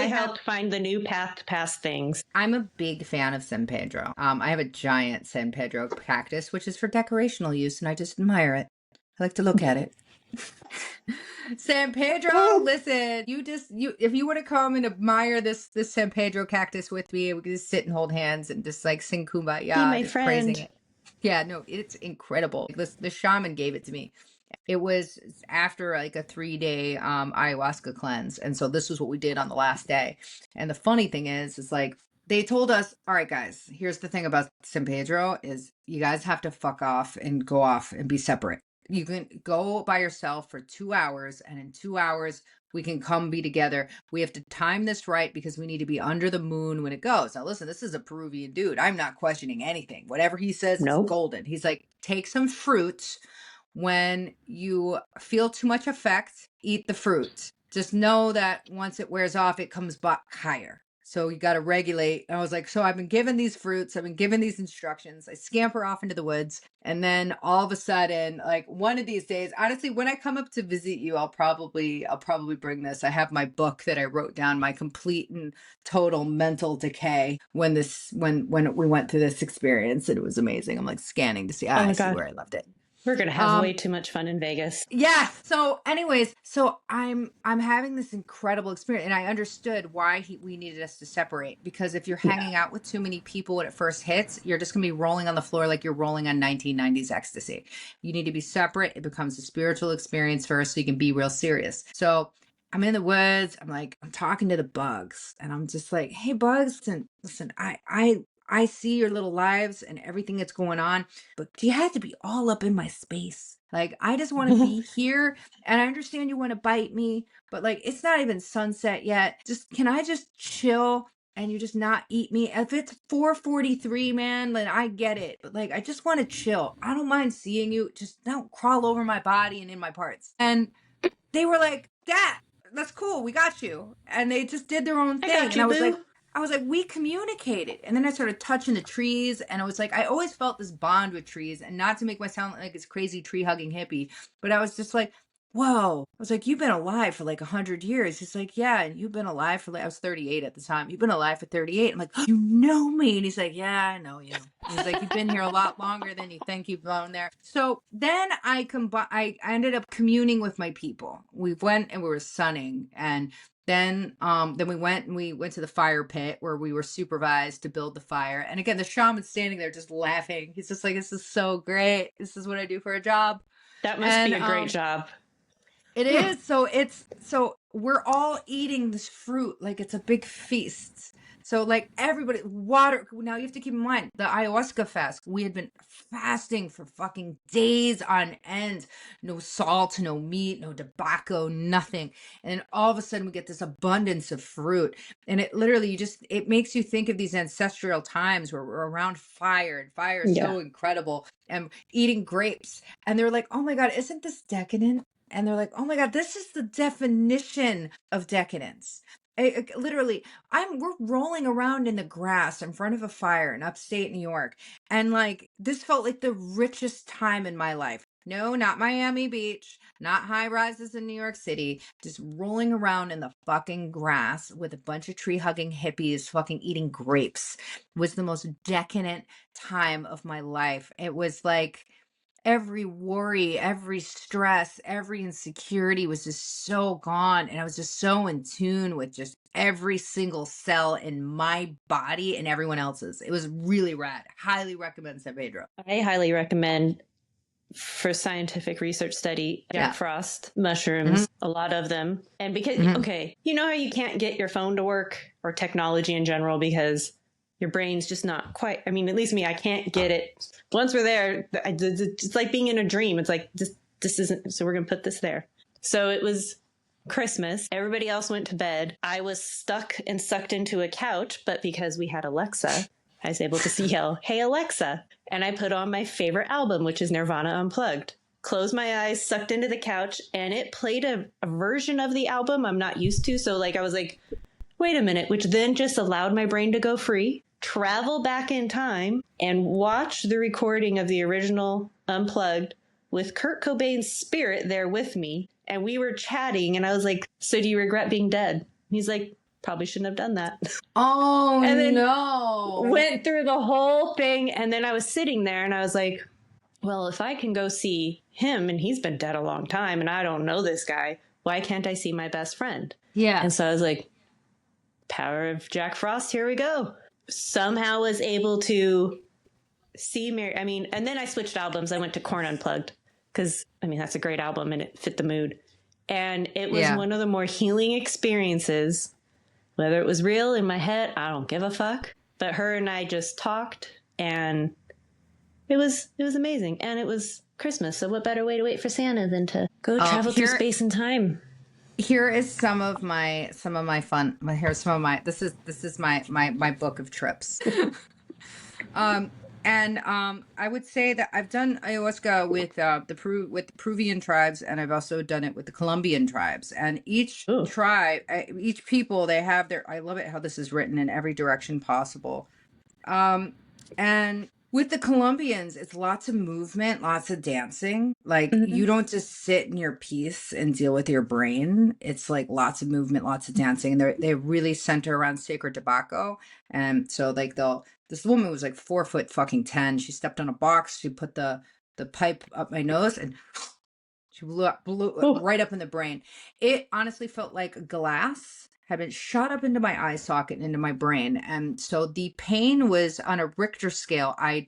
helped find the new path past things.
I'm a big fan of San Pedro. I have a giant San Pedro cactus, which is for decorational use, and I just admire it. I like to look at it. San Pedro, listen, if you were to come and admire this San Pedro cactus with me, we could just sit and hold hands and just like sing Kumbaya.
Be my friend.
Praising it. Yeah, no, it's incredible. The shaman gave it to me. It was after like a 3-day ayahuasca cleanse. And so this was what we did on the last day. And the funny thing is like, they told us, all right, guys, here's the thing about San Pedro is you guys have to fuck off and go off and be separate. You can go by yourself for 2 hours, and in 2 hours, we can come be together. We have to time this right because we need to be under the moon when it goes. Now, listen, this is a Peruvian dude. I'm not questioning anything. Whatever he says is golden. He's like, take some fruits. When you feel too much effect, eat the fruit. Just know that once it wears off, it comes back higher. So you got to regulate. And I was like, so I've been given these fruits. I've been given these instructions. I scamper off into the woods. And then all of a sudden, like one of these days, honestly, when I come up to visit you, I'll probably bring this. I have my book that I wrote down, my complete and total mental decay when we went through this experience. And it was amazing. I'm like scanning to see, I see where I left it.
We're gonna have way too much fun in Vegas.
Yeah. So anyways, I'm having this incredible experience, and I understood why we needed us to separate, because if you're hanging out with too many people when it first hits, you're just gonna be rolling on the floor like you're rolling on 1990s ecstasy. You need to be separate. It becomes a spiritual experience first, so you can be real serious. So I'm in the woods. I'm talking to the bugs, and I'm just like, hey, bugs, listen, I see your little lives and everything that's going on, but you have to be all up in my space. Like, I just want to be here, and I understand you want to bite me, but like, it's not even sunset yet. Can I just chill and you just not eat me? If it's 4:43, man, then I get it. But like, I just want to chill. I don't mind seeing you. Just don't crawl over my body and in my parts. And they were like, that's cool. We got you. And they just did their own thing.
I got you,
and I was like, we communicated. And then I started touching the trees. And I was like, I always felt this bond with trees. And not to make myself sound like this crazy tree hugging hippie, but I was just like, whoa. I was like, you've been alive for like 100 years. He's like, yeah. And you've been alive for I was 38 at the time. You've been alive for 38. I'm like, you know me. And he's like, yeah, I know you. He's like, you've been here a lot longer than you think you've been there. So then I ended up communing with my people. We went and we were sunning, and then we went to the fire pit where we were supervised to build the fire. And again, the shaman's standing there just laughing. He's just like, this is so great. This is what I do for a job.
That must be a great job.
It is. So we're all eating this fruit like it's a big feast. So like everybody, water. Now you have to keep in mind the ayahuasca fast. We had been fasting for fucking days on end. No salt, no meat, no tobacco, nothing. And then all of a sudden we get this abundance of fruit. And it literally, it makes you think of these ancestral times where we're around fire, and fire is so incredible, and eating grapes. And they're like, oh my God, isn't this decadent? And they're like, oh my God, this is the definition of decadence. Literally, we're rolling around in the grass in front of a fire in upstate New York. And like, this felt like the richest time in my life. No, not Miami Beach, not high rises in New York City, just rolling around in the fucking grass with a bunch of tree hugging hippies fucking eating grapes was the most decadent time of my life. It was like, every worry, every stress, every insecurity was just so gone. And I was just so in tune with just every single cell in my body and everyone else's. It was really rad. Highly recommend San Pedro.
I highly recommend, for scientific research study, Jack Frost mushrooms, a lot of them. And because, okay, you know how you can't get your phone to work, or technology in general, because your brain's just not quite, I mean, at least me, I can't get it. Once we're there, it's like being in a dream. It's like, this isn't, so we're going to put this there. So it was Christmas. Everybody else went to bed. I was stuck and sucked into a couch, but because we had Alexa, I was able to yell, hey, Alexa. And I put on my favorite album, which is Nirvana Unplugged. Closed my eyes, sucked into the couch, and it played a version of the album I'm not used to. So like, I was like, wait a minute, which then just allowed my brain to go free, travel back in time, and watch the recording of the original Unplugged with Kurt Cobain's spirit there with me. And we were chatting, and I was like, so do you regret being dead? And he's like, probably shouldn't have done that.
Oh,
and then
no.
Went through the whole thing. And then I was sitting there and I was like, well, if I can go see him and he's been dead a long time and I don't know this guy, why can't I see my best friend?
Yeah.
And so I was like, power of Jack Frost, here we go. Somehow was able to see Mary. I mean, and then I switched albums. I went to Korn Unplugged because, I mean, that's a great album and it fit the mood. And it was one of the more healing experiences, whether it was real in my head, I don't give a fuck. But her and I just talked, and it was amazing. And it was Christmas. So what better way to wait for Santa than to go travel through space and time?
Here is some of my fun. Here's some of my. This is my book of trips. I would say that I've done ayahuasca with the Peruvian tribes, and I've also done it with the Colombian tribes. And each tribe, each people, they have their. I love it how this is written in every direction possible. And with the Colombians, it's lots of movement, lots of dancing. Like you don't just sit in your peace and deal with your brain. It's like lots of movement, lots of dancing. And they really center around sacred tobacco. And so like this woman was like 4'10". She stepped on a box. She put the the pipe up my nose, and she blew right up in the brain. It honestly felt like glass had been shot up into my eye socket and into my brain. And so the pain was on a Richter scale. I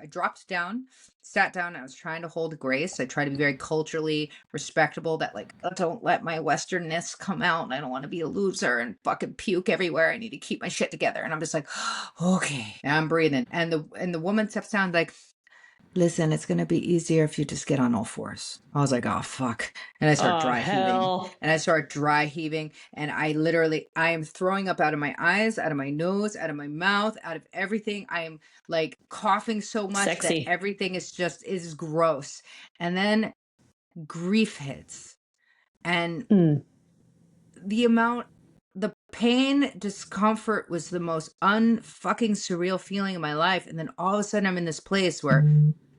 dropped down, sat down. I was trying to hold grace. I try to be very culturally respectable, that like, don't let my Westernness come out. I don't want to be a loser and fucking puke everywhere. I need to keep my shit together. And I'm just like, okay, and I'm breathing. And the woman steps down like, listen, it's going to be easier if you just get on all fours. I was like, oh, fuck. And I start dry heaving. And I am throwing up out of my eyes, out of my nose, out of my mouth, out of everything. I am like coughing so much that everything is gross. And then grief hits. And the pain, discomfort was the most unfucking surreal feeling in my life. And then all of a sudden I'm in this place where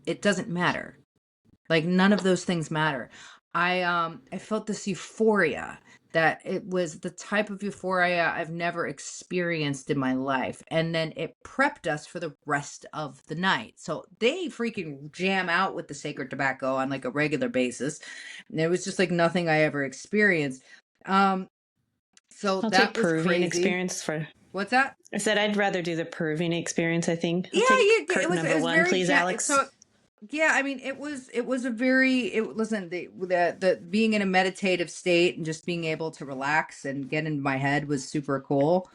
it doesn't matter. Like none of those things matter. I felt this euphoria, that it was the type of euphoria I've never experienced in my life. And then it prepped us for the rest of the night. So they freaking jam out with the sacred tobacco on like a regular basis. And it was just like nothing I ever experienced. So
I'll
that
take
was
Peruvian
crazy.
experience for.
What's that?
I said I'd rather do the Peruvian experience. I think.
It was
number one, please, Alex.
So yeah, I mean, it was a very listen, the being in a meditative state and just being able to relax and get into my head was super cool.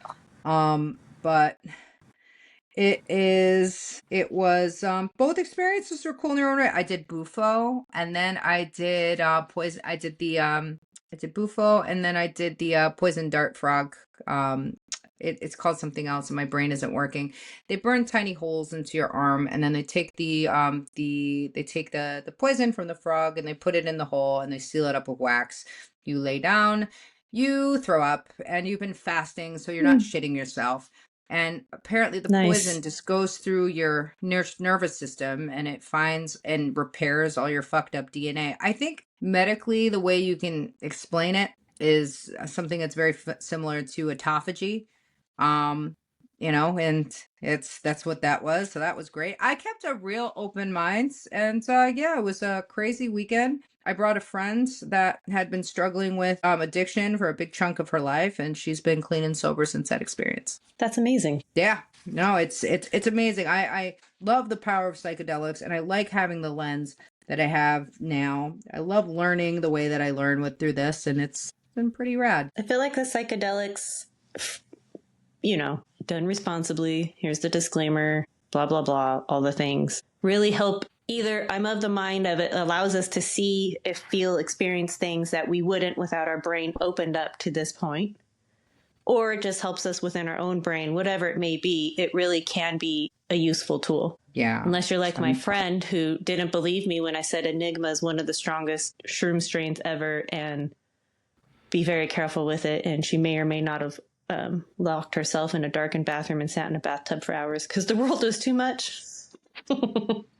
But both experiences were cool in their own right. I did Bufo, and then I did poison. I did Bufo, and then I did the poison dart frog. It's called something else, and my brain isn't working. They burn tiny holes into your arm, and then they take the poison from the frog, and they put it in the hole, and they seal it up with wax. You lay down, you throw up, and you've been fasting, so you're not shitting yourself. And apparently the poison just goes through your nervous system, and it finds and repairs all your fucked up DNA. I think medically, the way you can explain it is something that's very similar to autophagy. And that's what that was. So that was great. I kept a real open mind, and it was a crazy weekend. I brought a friend that had been struggling with addiction for a big chunk of her life, and she's been clean and sober since that experience.
That's amazing.
Yeah, no, it's amazing. I love the power of psychedelics, and I like having the lens that I have now. I love learning the way that I learn through this, and it's been pretty rad.
I feel like the psychedelics, done responsibly, here's the disclaimer, blah, blah, blah, all the things, really help. Either I'm of the mind of it allows us to see, feel, experience things that we wouldn't without our brain opened up to this point, or it just helps us within our own brain, whatever it may be. It really can be a useful tool.
Yeah.
Unless you're like my friend who didn't believe me when I said Enigma is one of the strongest shroom strains ever, and be very careful with it. And she may or may not have locked herself in a darkened bathroom and sat in a bathtub for hours because the world was too much.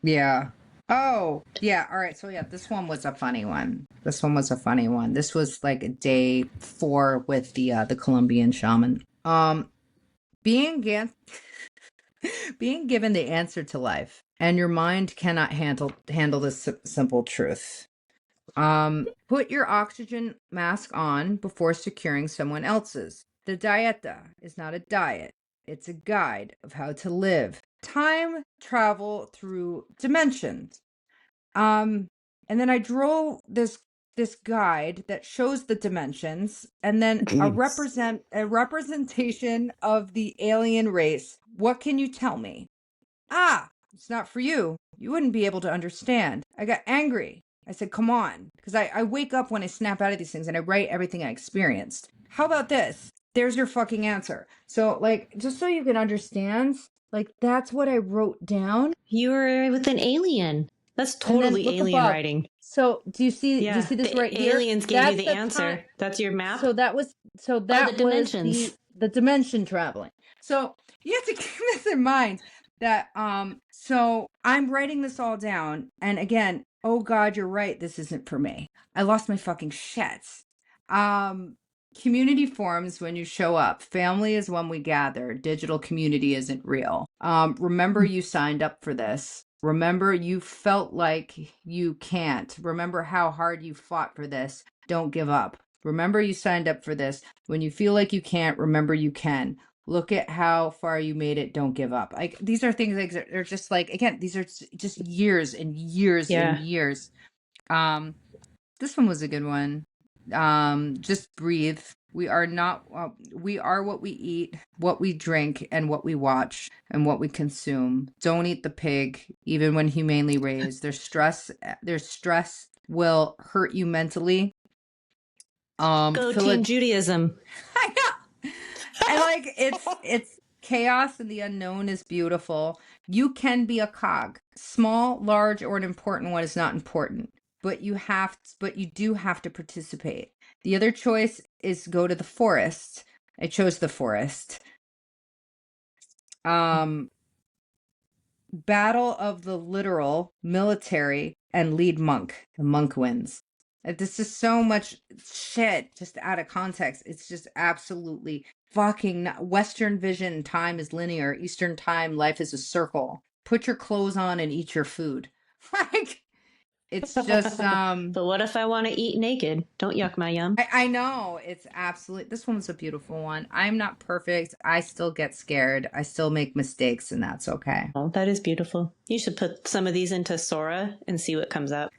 Yeah. Oh, yeah. All right. So yeah, this one was a funny one. This was like day 4 with the Colombian shaman. Being given the answer to life, and your mind cannot handle this simple truth. Put your oxygen mask on before securing someone else's. The dieta is not a diet. It's a guide of how to live. Time travel through dimensions. And then I drew this guide that shows the dimensions, and then a representation of the alien race. What can you tell me? It's not for you. You wouldn't be able to understand. I got angry. I said, come on, because I wake up when I snap out of these things and I write everything I experienced. How about this? There's your fucking answer. So, like, just so you can understand, like, that's what I wrote down.
You were with an alien. That's totally alien writing.
So, do you see this right here?
Aliens gave you the answer. That's your map?
That was
the dimensions.
The dimension traveling. So, you have to keep this in mind that, so I'm writing this all down. And again, oh God, you're right. This isn't for me. I lost my fucking shit. Community forms when you show up. Family is when we gather. Digital community isn't real. Remember, you signed up for this. Remember, you felt like you can't. Remember how hard you fought for this. Don't give up. Remember, you signed up for this. When you feel like you can't, remember you can. Look at how far you made it. Don't give up. Like, these are things like they're just like, again, these are just years and years and years. This one was a good one. Just breathe. We are not, we are what we eat, what we drink, and what we watch, and what we consume. Don't eat the pig, even when humanely raised. Their stress will hurt you mentally.
Go Team Judaism.
I know. I like it's chaos, and the unknown is beautiful. You can be a cog. Small, large, or an important one is not important. But you do have to participate. The other choice is go to the forest. I chose the forest. Battle of the literal, military, and lead monk. The monk wins. This is so much shit just out of context. It's just absolutely fucking Western vision. Time is linear. Eastern time, life is a circle. Put your clothes on and eat your food. Like, it's just
but what if I want to eat naked? Don't yuck my yum.
I know. It's absolutely, this one's a beautiful one. I'm not perfect. I still get scared. I still make mistakes, and that's okay.
Oh, that is beautiful. You should put some of these into Sora and see what comes up.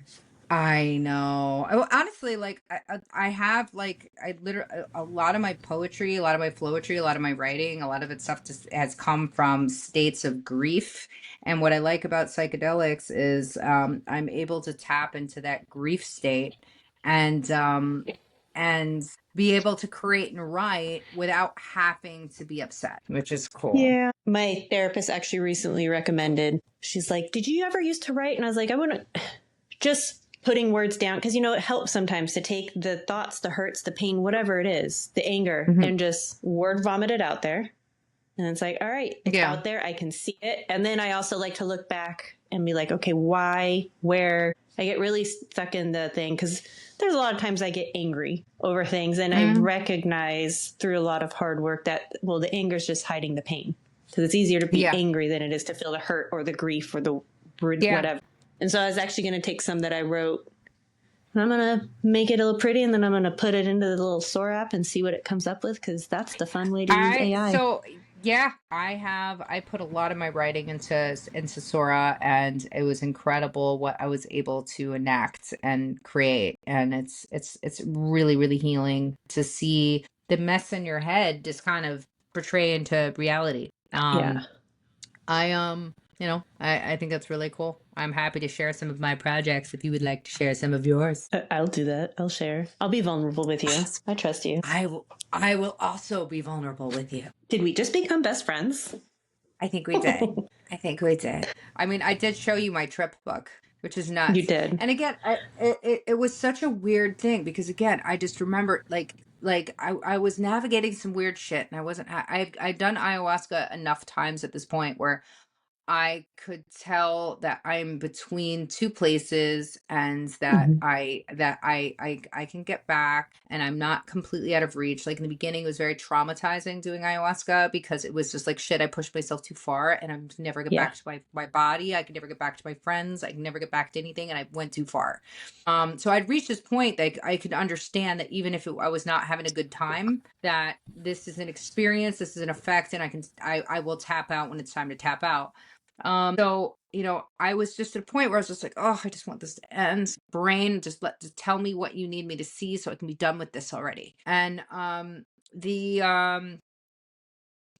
I know. Honestly, like I have like I literally a lot of my poetry, a lot of my flowetry, a lot of my writing, a lot of it stuff just has come from states of grief. And what I like about psychedelics is I'm able to tap into that grief state and be able to create and write without having to be upset, which is cool.
Yeah. My therapist actually recently recommended, she's like, did you ever used to write? And I was like, I wouldn't just putting words down, because, it helps sometimes to take the thoughts, the hurts, the pain, whatever it is, the anger, and just word vomit it out there. And it's like, all right, it's out there. I can see it. And then I also like to look back and be like, okay, why, where? I get really stuck in the thing because there's a lot of times I get angry over things. And I recognize through a lot of hard work that, well, the anger is just hiding the pain. Because it's easier to be angry than it is to feel the hurt or the grief or the whatever. And so I was actually going to take some that I wrote, and I'm going to make it a little pretty, and then I'm going to put it into the little Sora app and see what it comes up with, because that's the fun way to use AI.
So, yeah, I put a lot of my writing into Sora, and it was incredible what I was able to enact and create. And it's really, really healing to see the mess in your head just kind of portray into reality. I think that's really cool. I'm happy to share some of my projects if you would like to share some of yours.
I'll do that. I'll share. I'll be vulnerable with you. I trust you.
I will also be vulnerable with you.
Did we just become best friends?
I think we did. I mean, I did show you my trip book, which is nuts.
You did.
And again, it was such a weird thing because, again, I just remember I was navigating some weird shit, and I'd done ayahuasca enough times at this point where I could tell that I'm between two places, and that I can get back, and I'm not completely out of reach. Like in the beginning, it was very traumatizing doing ayahuasca because it was just like, shit, I pushed myself too far, and I'm never get back to my body. I could never get back to my friends. I can never get back to anything, and I went too far. So I'd reached this point that I could understand that even if I was not having a good time, that this is an experience, this is an effect, and I will tap out when it's time to tap out. So, I was just at a point where I was just like, oh, I just want this to end. Brain, just tell me what you need me to see so I can be done with this already. And,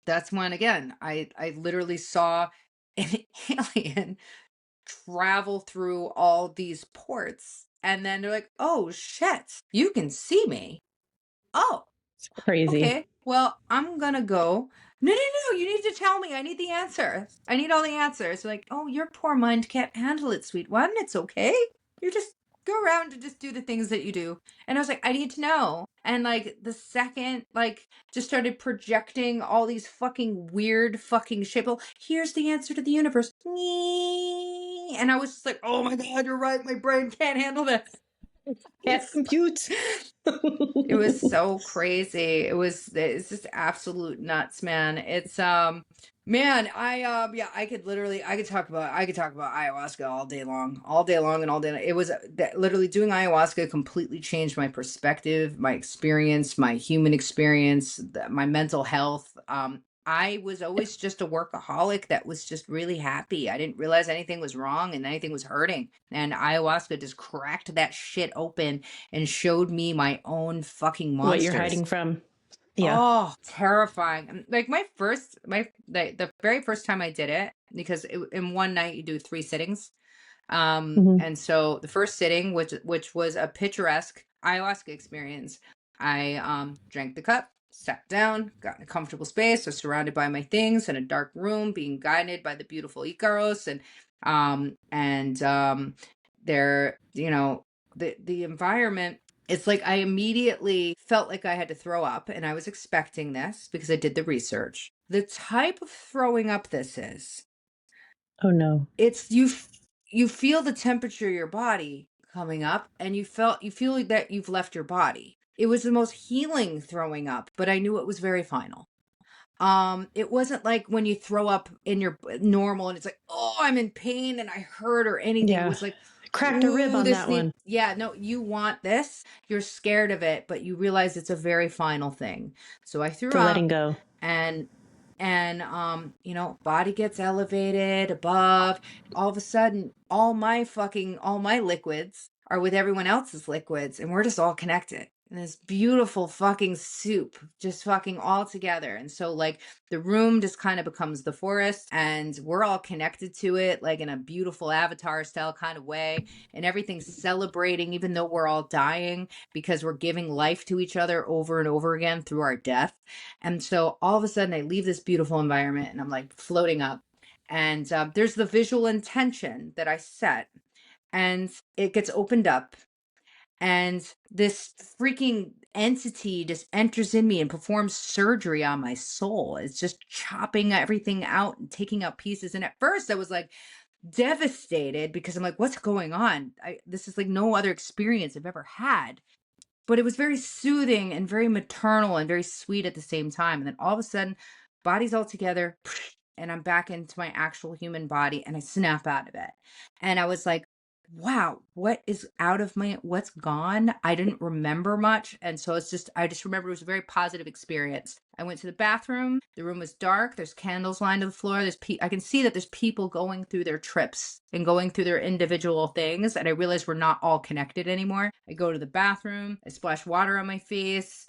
that's when, again, I literally saw an alien travel through all these ports. And then they're like, oh shit, you can see me. Oh,
it's crazy.
Okay. Well, I'm going to go. No, you need to tell me. I need the answer. I need all the answers. Like, oh, your poor mind can't handle it, sweet one. It's okay. You just go around and just do the things that you do. And I was like, I need to know. And like the second, just started projecting all these fucking weird fucking shit. Well, here's the answer to the universe. And I was just like, oh my God, you're right. My brain can't handle this.
Can't compute.
It was so crazy. It's just absolute nuts, man. It's Man, I could talk about ayahuasca all day long and all day. It was literally doing ayahuasca completely changed my perspective, my experience, my human experience, my mental health. I was always just a workaholic that was just really happy. I didn't realize anything was wrong and anything was hurting. And ayahuasca just cracked that shit open and showed me my own fucking monsters.
What you're hiding from. Yeah.
Oh, terrifying. Like the very first time I did it, because in one night you do 3 sittings. And so the first sitting, which was a picturesque ayahuasca experience, I drank the cup, sat down, got in a comfortable space, was surrounded by my things in a dark room, being guided by the beautiful Icaros, and there, the environment. It's like I immediately felt like I had to throw up, and I was expecting this because I did the research. The type of throwing up this is,
oh no,
it's you feel the temperature of your body coming up, and you feel like that you've left your body. It was the most healing throwing up, but I knew it was very final. It wasn't like when you throw up in your normal and it's like, oh, I'm in pain and I hurt or anything.
Yeah.
It was like,
cracked a rib on that one.
Yeah, no, you want this. You're scared of it, but you realize it's a very final thing. So I threw up,
letting go,
and body gets elevated above. All of a sudden, all my liquids are with everyone else's liquids, and we're just all connected. And this beautiful fucking soup, just fucking all together. And so like the room just kind of becomes the forest, and we're all connected to it, like in a beautiful Avatar style kind of way. And everything's celebrating, even though we're all dying, because we're giving life to each other over and over again through our death. And so all of a sudden I leave this beautiful environment and I'm like floating up. And there's the visual intention that I set, and it gets opened up. And this freaking entity just enters in me and performs surgery on my soul. It's just chopping everything out and taking out pieces. And at first I was like devastated because I'm like, what's going on? This is like no other experience I've ever had. But it was very soothing and very maternal and very sweet at the same time. And then all of a sudden, body's all together and I'm back into my actual human body, and I snap out of it. And I was like, wow, what's gone? I didn't remember much. And so I just remember it was a very positive experience. I went to the bathroom. The room was dark. There's candles lined to the floor. I can see that there's people going through their trips and going through their individual things. And I realized we're not all connected anymore. I go to the bathroom. I splash water on my face,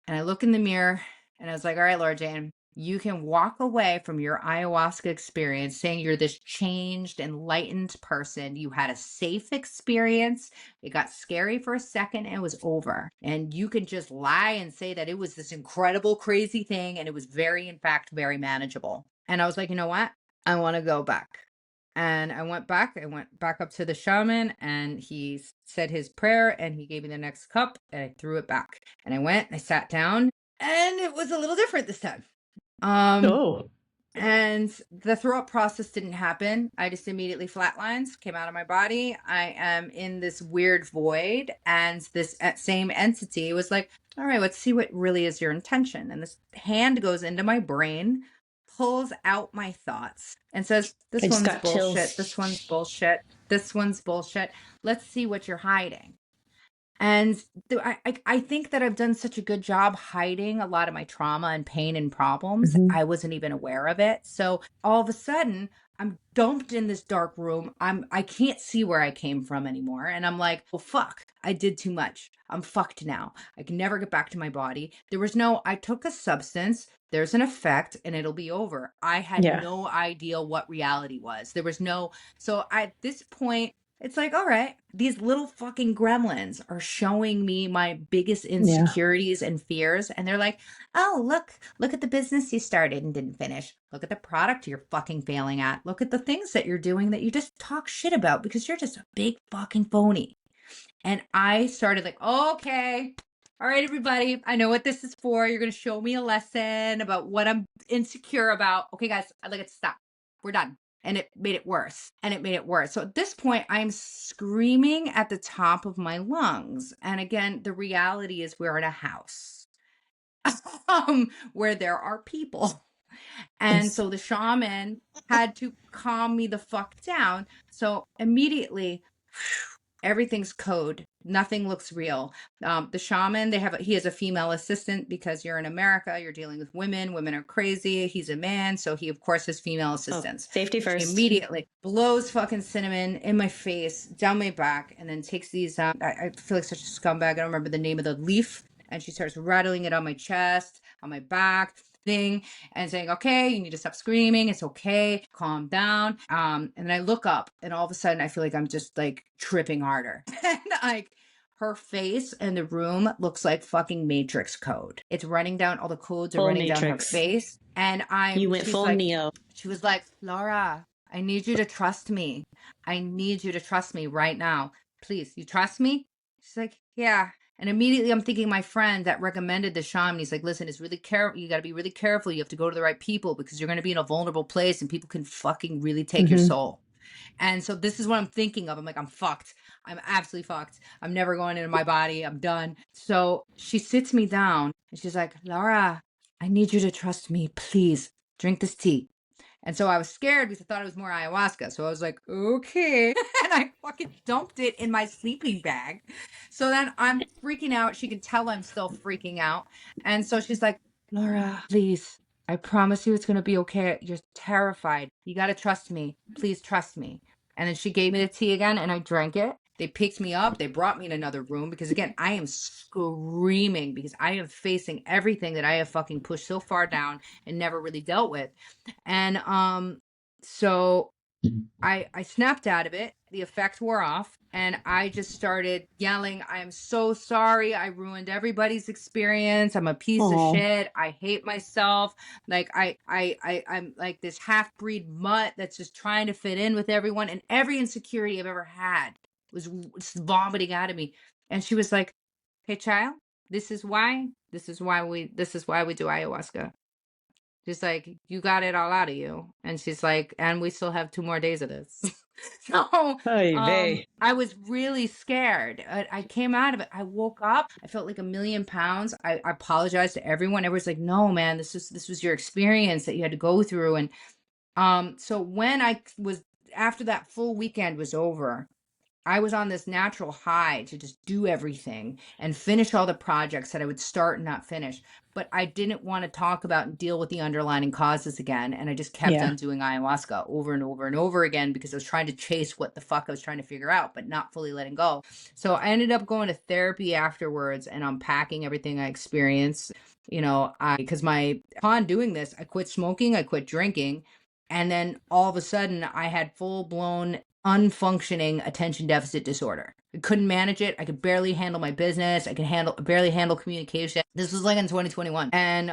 and I look in the mirror, and I was like, all right, Laura Jane, you can walk away from your ayahuasca experience saying you're this changed, enlightened person. You had a safe experience. It got scary for a second and it was over. And you can just lie and say that it was this incredible, crazy thing. And it was in fact, very manageable. And I was like, you know what? I want to go back. And I went back up to the shaman, and he said his prayer, and he gave me the next cup, and I threw it back. And I sat down, and it was a little different this time. And the throw up process didn't happen. I just immediately flatlined, came out of my body. I am in this weird void, and this same entity was like, all right, let's see what really is your intention. And this hand goes into my brain, pulls out my thoughts, and says, this one's bullshit. This one's bullshit. This one's bullshit. Let's see what you're hiding. And I think that I've done such a good job hiding a lot of my trauma and pain and problems. I wasn't even aware of it. So all of a sudden, I'm dumped in this dark room. I can't see where I came from anymore. And I'm like, well, fuck, I did too much. I'm fucked now. I can never get back to my body. I took a substance. There's an effect and it'll be over. I had no idea what reality was. So at this point, it's like, all right, these little fucking gremlins are showing me my biggest insecurities and fears. And they're like, oh, look at the business you started and didn't finish. Look at the product you're fucking failing at. Look at the things that you're doing that you just talk shit about because you're just a big fucking phony. And I started like, okay, all right, everybody, I know what this is for. You're going to show me a lesson about what I'm insecure about. Okay, guys, I'd like it to stop. We're done. And it made it worse. So at this point, I'm screaming at the top of my lungs. And again, the reality is we're in a house where there are people. And so the shaman had to calm me the fuck down. So immediately, everything's code. Nothing looks real. The shaman, he has a female assistant because you're in America, you're dealing with women. Women are crazy. He's a man, so he of course has female assistants.
Safety first.
She immediately blows fucking cinnamon in my face, down my back, and then takes these. I feel like such a scumbag. I don't remember the name of the leaf, and she starts rattling it on my chest, on my back thing, and saying, okay, you need to stop screaming, it's okay, calm down. And then I look up, and all of a sudden I feel like I'm just like tripping harder. And like her face in the room looks like fucking Matrix code. It's running down, all the codes are running down her face. And
you went full
like,
Neo.
She was like, Laura, I need you to trust me. I need you to trust me right now. Please, you trust me? She's like, yeah. And immediately I'm thinking my friend that recommended the shaman, he's like, listen, it's really careful. You got to be really careful. You have to go to the right people because you're going to be in a vulnerable place and people can fucking really take your soul. And so this is what I'm thinking of. I'm like, I'm fucked. I'm absolutely fucked. I'm never going into my body. I'm done. So she sits me down and she's like, Laura, I need you to trust me. Please drink this tea. And so I was scared because I thought it was more ayahuasca. So I was like, okay. And I fucking dumped it in my sleeping bag. So then I'm freaking out. She can tell I'm still freaking out. And so she's like, Laura, please, I promise you it's going to be okay. You're terrified. You got to trust me. Please trust me. And then she gave me the tea again and I drank it. They picked me up. They brought me in another room because, again, I am screaming because I am facing everything that I have fucking pushed so far down and never really dealt with. And so I snapped out of it. The effects wore off. And I just started yelling, I am so sorry. I ruined everybody's experience. I'm a piece of shit. I hate myself. Like I'm like this half-breed mutt that's just trying to fit in with everyone. And every insecurity I've ever had was vomiting out of me. And she was like, hey child, this is why we do ayahuasca. She's like, you got it all out of you. And she's like, and we still have 2 more days of this. So I was really scared. I came out of it. I woke up. I felt like 1,000,000 pounds. I apologized to everyone. Everyone's like, no, man, this was your experience that you had to go through. And so when after that full weekend was over, I was on this natural high to just do everything and finish all the projects that I would start and not finish. But I didn't want to talk about and deal with the underlying causes again. And I just kept on doing ayahuasca over and over and over again because I was trying to chase what the fuck I was trying to figure out, but not fully letting go. So I ended up going to therapy afterwards and unpacking everything I experienced. Because upon doing this, I quit smoking, I quit drinking. And then all of a sudden I had full-blown unfunctioning attention deficit disorder. I couldn't manage it. I could barely handle my business. I could barely handle communication. This was like in 2021. And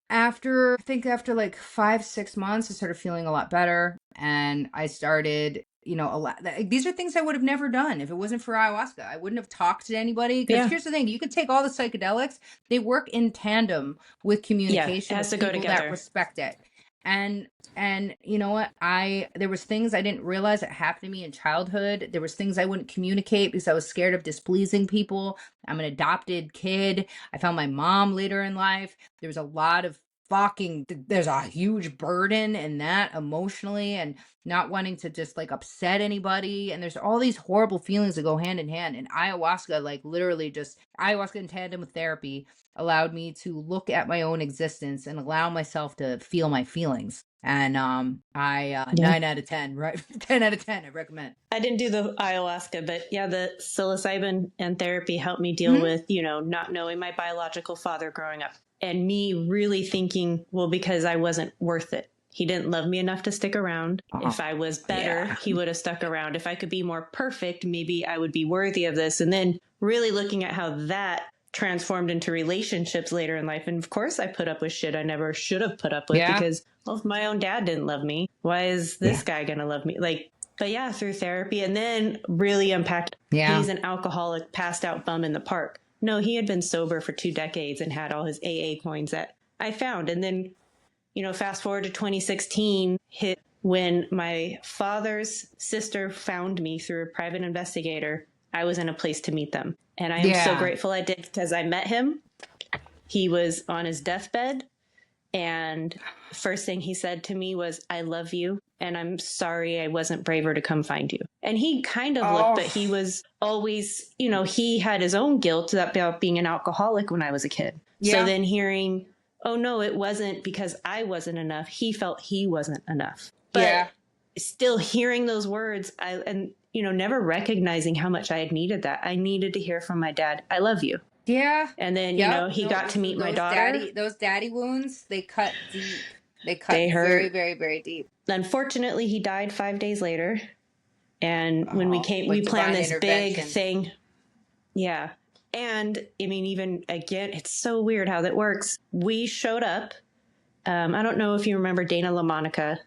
after like 5-6 months, I started feeling a lot better. And I started, a lot. These are things I would have never done if it wasn't for ayahuasca. I wouldn't have talked to anybody. Because here's the thing: you can take all the psychedelics; they work in tandem with communication.
It has to go together.
That respect it. And you know what? There was things I didn't realize that happened to me in childhood. There was things I wouldn't communicate because I was scared of displeasing people. I'm an adopted kid. I found my mom later in life. There was a lot of there's a huge burden in that emotionally and not wanting to just like upset anybody. And there's all these horrible feelings that go hand in hand. And ayahuasca, like literally just ayahuasca in tandem with therapy allowed me to look at my own existence and allow myself to feel my feelings. And 9 out of 10, right? 10 out of 10, I recommend.
I didn't do the ayahuasca, but the psilocybin and therapy helped me deal with, not knowing my biological father growing up. And me really thinking, well, because I wasn't worth it. He didn't love me enough to stick around. If I was better, he would have stuck around. If I could be more perfect, maybe I would be worthy of this. And then really looking at how that transformed into relationships later in life. And of course, I put up with shit I never should have put up with because, well, if my own dad didn't love me, why is this guy going to love me? But through therapy and then really unpacked. He's an alcoholic, passed out bum in the park. No, he had been sober for 2 decades and had all his AA coins that I found. And then, fast forward to 2016 hit when my father's sister found me through a private investigator. I was in a place to meet them. And I am so grateful I did because I met him. He was on his deathbed. And first thing he said to me was, I love you. And I'm sorry I wasn't braver to come find you. And he kind of looked, but he was always, you know, he had his own guilt about being an alcoholic when I was a kid. Yeah. So then hearing, oh no, it wasn't because I wasn't enough. He felt he wasn't enough. But still hearing those words, never recognizing how much I had needed that. I needed to hear from my dad, I love you.
Yeah.
And then, he got to meet my daughter.
Those daddy wounds, they cut deep. They hurt very, very, very deep.
Unfortunately, he died 5 days later. And when we planned this big thing. Yeah. And I mean, even again, it's so weird how that works. We showed up. I don't know if you remember Dana LaMonica.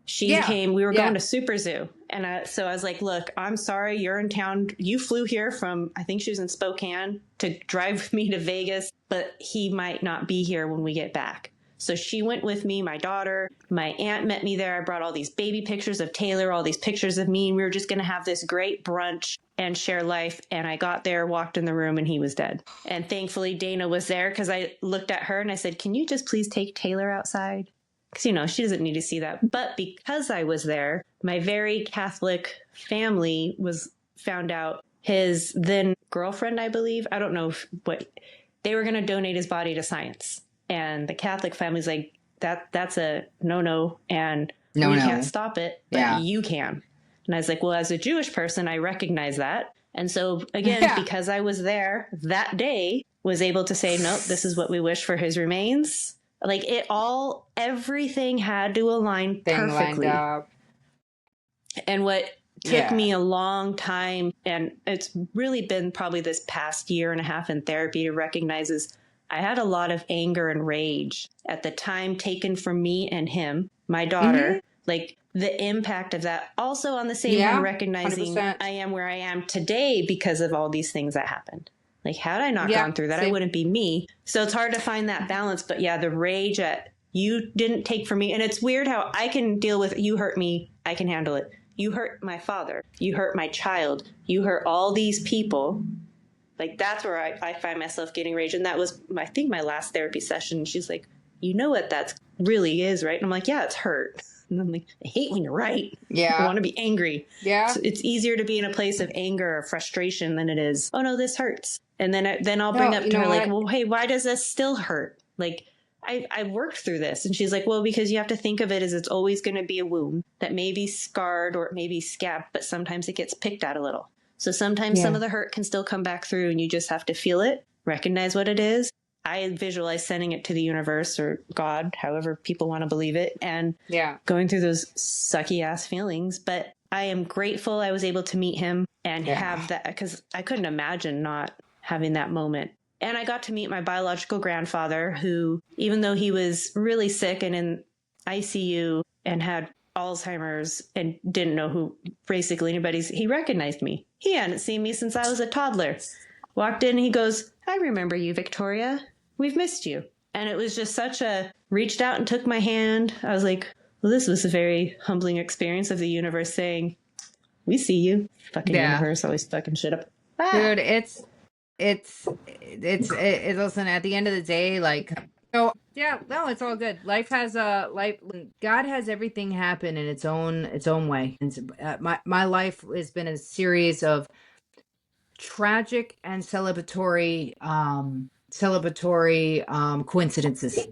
She came, we were going to Super Zoo. And so I was like, look, I'm sorry, you're in town. You flew here from, I think she was in Spokane, to drive me to Vegas, but he might not be here when we get back. So she went with me, my daughter, my aunt met me there. I brought all these baby pictures of Taylor, all these pictures of me. And we were just going to have this great brunch and share life. And I got there, walked in the room, and he was dead. And thankfully Dana was there because I looked at her and I said, can you just please take Taylor outside? Because, she doesn't need to see that. But because I was there, my very Catholic family found out his then girlfriend, I believe. I don't know what they were going to donate his body to science. And the Catholic family's like, that's a no. And we can't stop it, but you can. And I was like, well, as a Jewish person, I recognize that. And so again, because I was there that day, was able to say, nope, this is what we wish for his remains. Like everything had to align perfectly. And what took me a long time, and it's really been probably this past year and a half in therapy to recognize, is I had a lot of anger and rage at the time taken from me and him, my daughter, like the impact of that. Also on the same hand, recognizing 100%. I am where I am today because of all these things that happened. Like, had I not gone through that, I wouldn't be me. So it's hard to find that balance. But yeah, the rage at you didn't take from me. And it's weird how I can deal with you hurt me. I can handle it. You hurt my father. You hurt my child. You hurt all these people. Like, that's where I find myself getting rage. And that was, I think, my last therapy session. She's like, you know what that really is, right? And I'm like, yeah, it's hurt. And I'm like, I hate when you're right. Yeah. I want to be angry. Yeah. So it's easier to be in a place of anger or frustration than it is, oh no, this hurts. And then I'll bring up to her like, well, hey, why does this still hurt? Like, I worked through this. And she's like, well, because you have to think of it as it's always going to be a wound that may be scarred or it may be scabbed, but sometimes it gets picked at a little. So sometimes some of the hurt can still come back through and you just have to feel it, recognize what it is. I visualize sending it to the universe or God, however people want to believe it, and going through those sucky ass feelings. But I am grateful I was able to meet him and have that, because I couldn't imagine not having that moment. And I got to meet my biological grandfather, who, even though he was really sick and in ICU and had Alzheimer's and didn't know who basically he recognized me. He hadn't seen me since I was a toddler. Walked in and he goes, I remember you, Victoria. We've missed you. And it was just reached out and took my hand. I was like, well, this was a very humbling experience of the universe saying, we see you. Fucking universe always fucking shit up.
Dude, it's listen, at the end of the day, like, so it's all good. God has everything happen in its own way. And my life has been a series of tragic and celebratory coincidences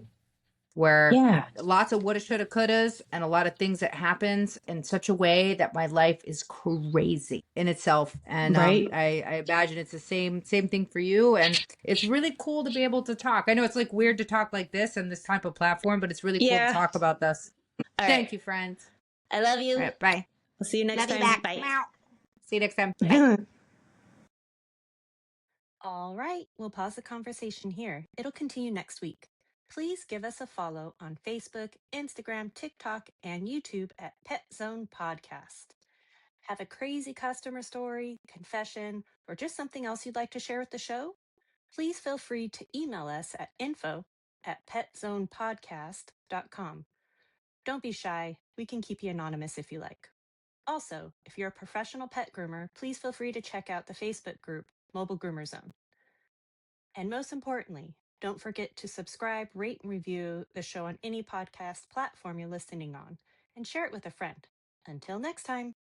where lots of woulda, shoulda, couldas, and a lot of things that happens in such a way that my life is crazy in itself. And I imagine it's the same thing for you. And it's really cool to be able to talk. I know it's like weird to talk like this and this type of platform, but it's really cool to talk about this. Thank you, friends.
I love you.
All right, bye.
We'll see you next time. Bye.
Meow.
See you next time. Bye.
All right, we'll pause the conversation here. It'll continue next week. Please give us a follow on Facebook, Instagram, TikTok, and YouTube at Pet Zone Podcast. Have a crazy customer story, confession, or just something else you'd like to share with the show? Please feel free to email us at info@petzonepodcast.com. Don't be shy. We can keep you anonymous if you like. Also, if you're a professional pet groomer, please feel free to check out the Facebook group, Mobile Groomer Zone. And most importantly, Don't forget to subscribe, rate, and review the show on any podcast platform you're listening on, and share it with a friend. Until next time.